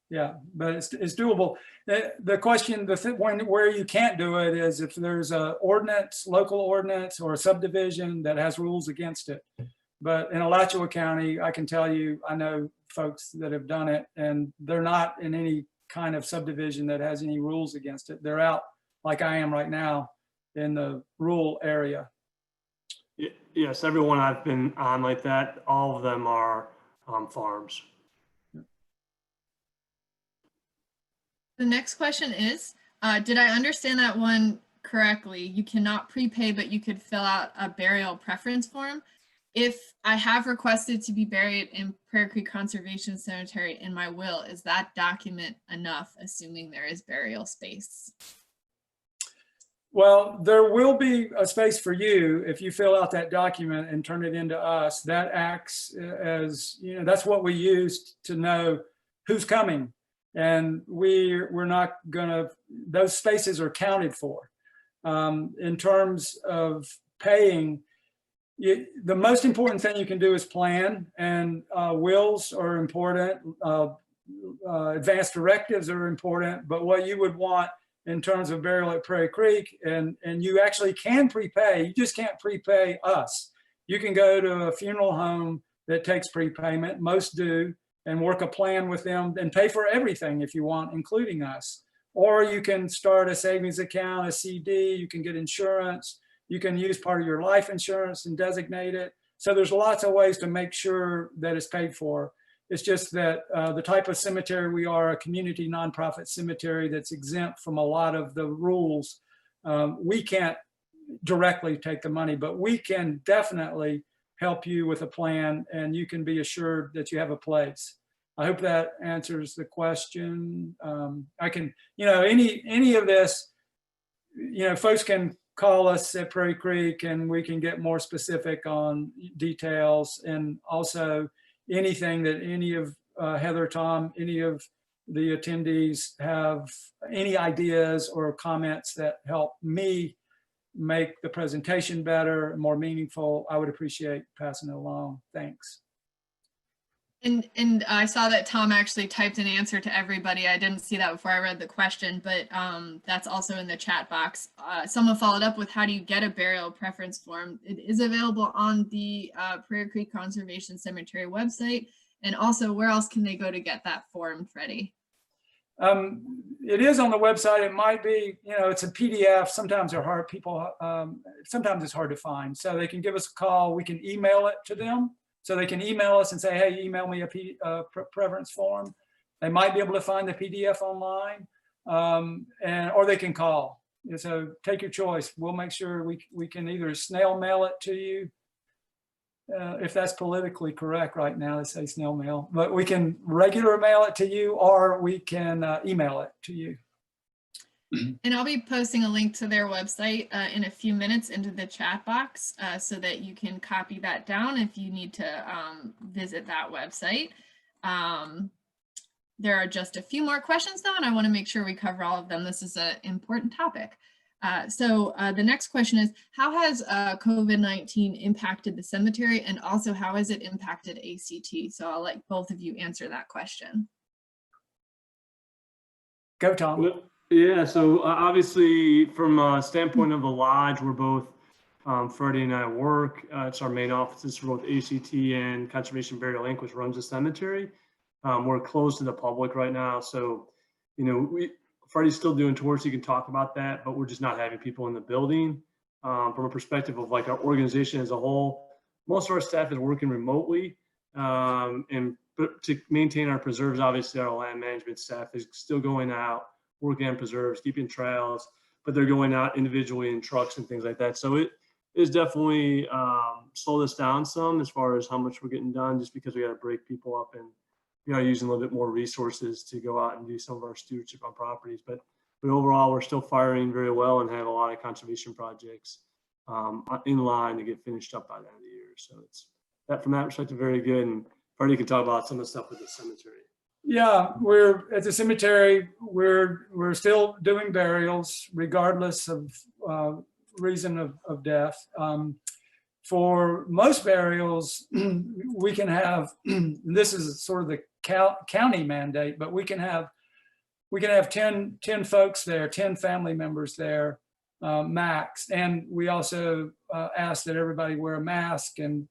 Speaker 3: Yeah, but it's doable. The question, where you can't do it is if there's a ordinance, local ordinance, or a subdivision that has rules against it. But in Alachua County, I can tell you, I know folks that have done it, and they're not in any kind of subdivision that has any rules against it. They're out like I am right now in the rural area.
Speaker 2: Yes, everyone I've been on like that, all of them are farms.
Speaker 1: The next question is, did I understand that one correctly? You cannot prepay, but you could fill out a burial preference form. if I have requested to be buried in Prairie Creek Conservation Cemetery in my will, is that document enough, assuming there is burial space?
Speaker 3: Well, there will be a space for you if you fill out that document and turn it into us. That acts as, you know, that's what we use to know who's coming. And we're not gonna, those spaces are counted for. In terms of paying, the most important thing you can do is plan, and wills are important. Advance directives are important, but what you would want in terms of burial at Prairie Creek, and you actually can prepay, you just can't prepay us. You can go to a funeral home that takes prepayment, most do, and work a plan with them and pay for everything if you want, including us. Or you can start a savings account, a CD, you can get insurance, you can use part of your life insurance and designate it. So there's lots of ways to make sure that it's paid for. It's just that the type of cemetery we are, a community nonprofit cemetery that's exempt from a lot of the rules. We can't directly take the money, but we can definitely help you with a plan, and you can be assured that you have a place. I hope that answers the question. I can, you know, any of this, you know, folks can call us at Prairie Creek and we can get more specific on details, and also anything that any of Heather, Tom, any of the attendees have any ideas or comments that help me make the presentation better, more meaningful, I would appreciate passing it along. Thanks.
Speaker 1: And I saw that Tom actually typed an answer to everybody. I didn't see that before I read the question, but that's also in the chat box. Someone followed up with, how do you get a burial preference form? It is available on the Prairie Creek Conservation Cemetery website. And also, where else can they go to get that form, Freddie?
Speaker 3: It is on the website. It might be, you know, it's a PDF. Sometimes they're hard, sometimes it's hard to find. So they can give us a call. We can email it to them. So they can email us and say, hey, email me a preference form. They might be able to find the PDF online, or they can call. So take your choice. We'll make sure we can either snail mail it to you, if that's politically correct right now, they say snail mail, but we can regular mail it to you, or we can email it to you.
Speaker 1: And I'll be posting a link to their website in a few minutes into the chat box so that you can copy that down if you need to visit that website. There are just a few more questions though, and I want to make sure we cover all of them. This is an important topic. So the next question is, how has COVID-19 impacted the cemetery, and also how has it impacted ACT? So I'll let both of you answer that question.
Speaker 3: Go, Tom.
Speaker 5: Yeah, so obviously from a standpoint of the lodge, we're both, Freddie and I work. It's our main offices for both ACT and Conservation Burial Inc., which runs the cemetery. We're closed to the public right now. So, you know, Freddie's still doing tours, so you can talk about that, but we're just not having people in the building. From a perspective of like our organization as a whole, most of our staff is working remotely. And to maintain our preserves, obviously our land management staff is still going out, working on preserves, keeping trails, but they're going out individually in trucks and things like that. So it is definitely slowed us down some as far as how much we're getting done, just because we got to break people up and we are using a little bit more resources to go out and do some of our stewardship on properties. But overall, we're still firing very well and have a lot of conservation projects in line to get finished up by the end of the year. So it's that, from that perspective, very good. And Freddie can talk about some of the stuff with the cemetery.
Speaker 3: Yeah, we're at the cemetery. We're still doing burials regardless of reason of death. For most burials, we can have. This is sort of the county mandate, but we can have 10 folks there, 10 family members there, max. And we also ask that everybody wear a mask and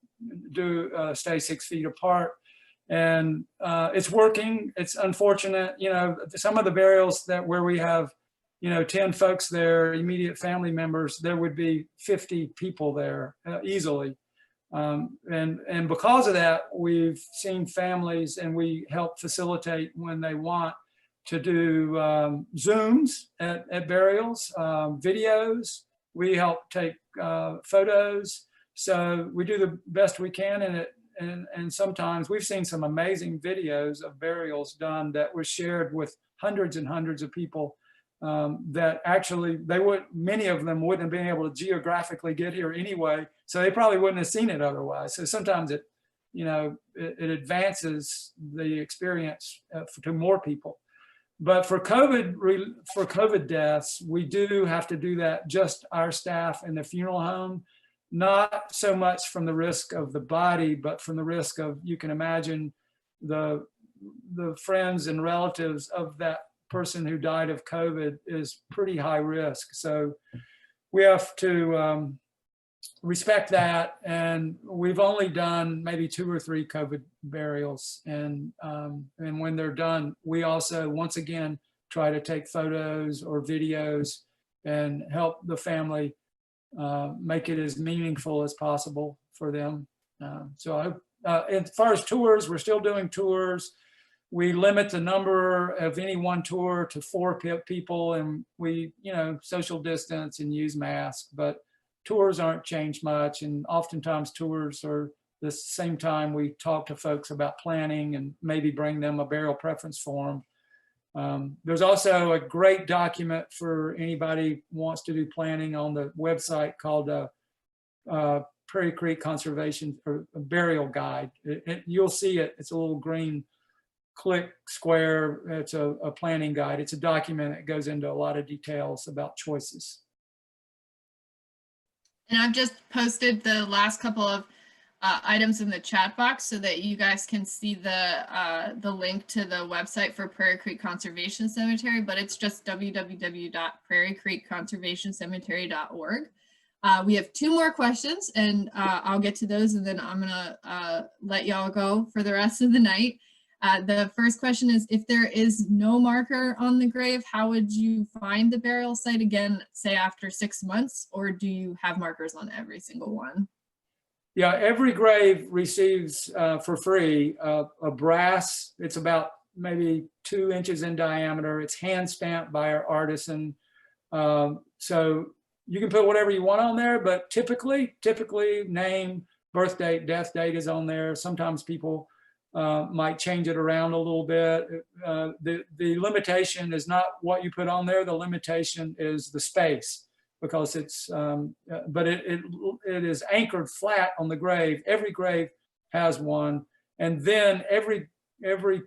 Speaker 3: do stay 6 feet apart. And it's working. It's unfortunate, you know, some of the burials where we have, you know, 10 folks there, immediate family members, there would be 50 people there easily. And because of that, we've seen families, and we help facilitate when they want to do Zooms at burials, videos. We help take photos. So we do the best we can in it. And sometimes we've seen some amazing videos of burials done that were shared with hundreds and hundreds of people that actually many of them wouldn't have been able to geographically get here anyway. So they probably wouldn't have seen it otherwise. So sometimes it advances the experience to more people. But for COVID deaths, we do have to do that, just our staff in the funeral home, not so much from the risk of the body, but from the risk of, you can imagine, the friends and relatives of that person who died of COVID is pretty high risk. So we have to respect that. And we've only done maybe 2 or 3 COVID burials. And when they're done, we also, once again, try to take photos or videos and help the family make it as meaningful as possible for them. So I hope, as far as tours, we're still doing tours. We limit the number of any one tour to 4 people, and we, social distance and use masks, but tours aren't changed much. And oftentimes tours are the same time we talk to folks about planning and maybe bring them a burial preference form. There's also a great document for anybody who wants to do planning on the website called Prairie Creek Conservation or Burial Guide. You'll see it. It's a little green click square. It's a planning guide. It's a document that goes into a lot of details about choices.
Speaker 1: And I've just posted the last couple of items in the chat box so that you guys can see the link to the website for Prairie Creek Conservation Cemetery, but it's just www.prairiecreekconservationcemetery.org. We have 2 more questions, and I'll get to those, and then I'm gonna let y'all go for the rest of the night. The first question is, if there is no marker on the grave, how would you find the burial site again, say after 6 months, or do you have markers on every single one?
Speaker 3: Yeah, every grave receives for free a brass. It's about maybe 2 inches in diameter. It's hand stamped by our artisan. So you can put whatever you want on there, but typically name, birth date, death date is on there. Sometimes people might change it around a little bit. The limitation is not what you put on there. The limitation is the space, because it's, but it is anchored flat on the grave. Every grave has one. And then every grave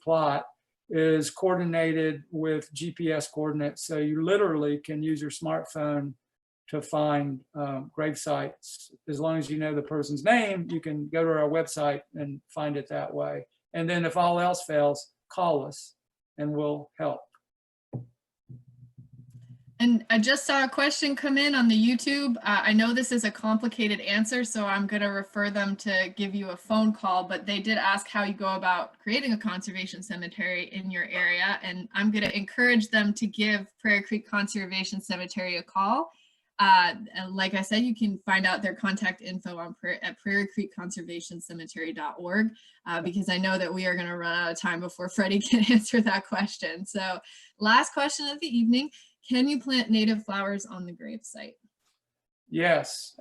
Speaker 3: plot is coordinated with GPS coordinates. So you literally can use your smartphone to find grave sites. As long as you know the person's name, you can go to our website and find it that way. And then if all else fails, call us and we'll help.
Speaker 1: And I just saw a question come in on the YouTube. I know this is a complicated answer, so I'm going to refer them to give you a phone call, but they did ask how you go about creating a conservation cemetery in your area. And I'm going to encourage them to give Prairie Creek Conservation Cemetery a call. And like I said, you can find out their contact info at prairiecreekconservationcemetery.org, because I know that we are going to run out of time before Freddie can answer that question. So last question of the evening. Can you plant native flowers on the grave site?
Speaker 3: Yes.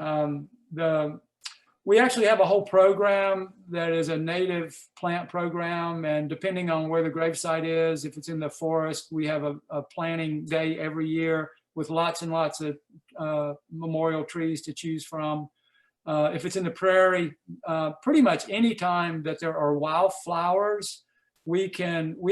Speaker 3: We actually have a whole program that is a native plant program. And depending on where the gravesite is, if it's in the forest, we have a planting day every year with lots and lots of memorial trees to choose from. If it's in the prairie, pretty much any time that there are wildflowers, we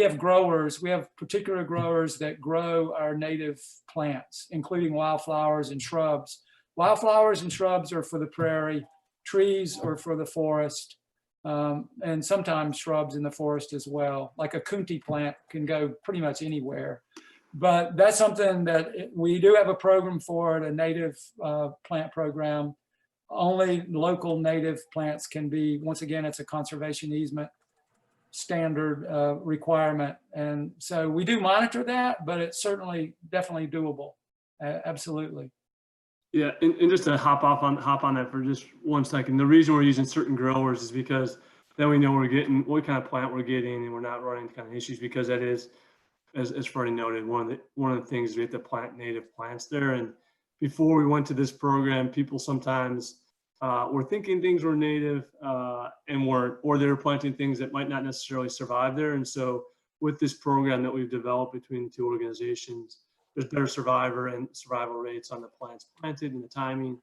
Speaker 3: have growers, we have particular growers that grow our native plants, including wildflowers and shrubs. Wildflowers and shrubs are for the prairie, trees are for the forest, and sometimes shrubs in the forest as well. Like a kunti plant can go pretty much anywhere. But that's something that we do have a program for, a native plant program. Only local native plants can be, once again, it's a conservation easement standard requirement. And so we do monitor that, but it's certainly definitely doable. Absolutely.
Speaker 5: Yeah, and just to hop on that for just 1 second. The reason we're using certain growers is because then we know we're getting what kind of plant we're getting, and we're not running kind of issues, because that is, as Freddie noted, one of the things is we have to plant native plants there. And before we went to this program, people sometimes were thinking things were native and weren't, or they were planting things that might not necessarily survive there. And so with this program that we've developed between the two organizations, there's better survival rates on the plants planted and the timing.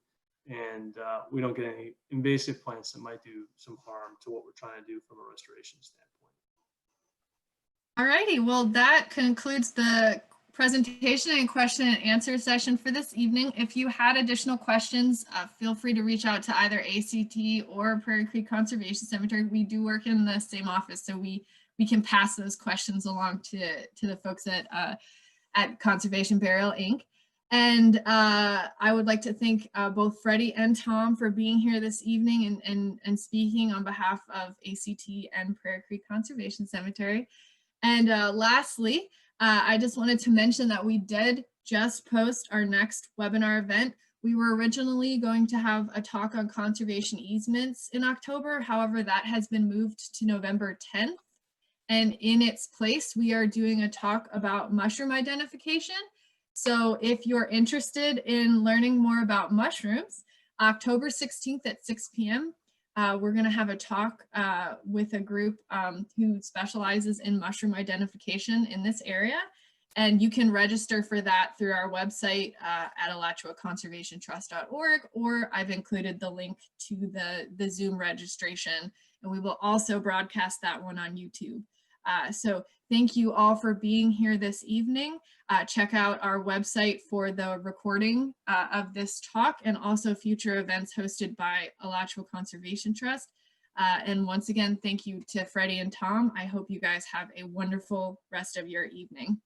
Speaker 5: And we don't get any invasive plants that might do some harm to what we're trying to do from a restoration standpoint.
Speaker 1: All righty, well, that concludes the presentation and question and answer session for this evening. If you had additional questions, feel free to reach out to either ACT or Prairie Creek Conservation Cemetery. We do work in the same office, so we can pass those questions along to the folks at Conservation Burial Inc. And I would like to thank both Freddie and Tom for being here this evening and speaking on behalf of ACT and Prairie Creek Conservation Cemetery. And lastly, I just wanted to mention that we did just post our next webinar event. We were originally going to have a talk on conservation easements in October. However, that has been moved to November 10th. And in its place, we are doing a talk about mushroom identification. So if you're interested in learning more about mushrooms, October 16th at 6 p.m., we're going to have a talk with a group who specializes in mushroom identification in this area. And you can register for that through our website at alachuaconservationtrust.org, or I've included the link to the Zoom registration, and we will also broadcast that one on YouTube. So thank you all for being here this evening. Check out our website for the recording of this talk and also future events hosted by Alachua Conservation Trust. And once again, thank you to Freddie and Tom. I hope you guys have a wonderful rest of your evening.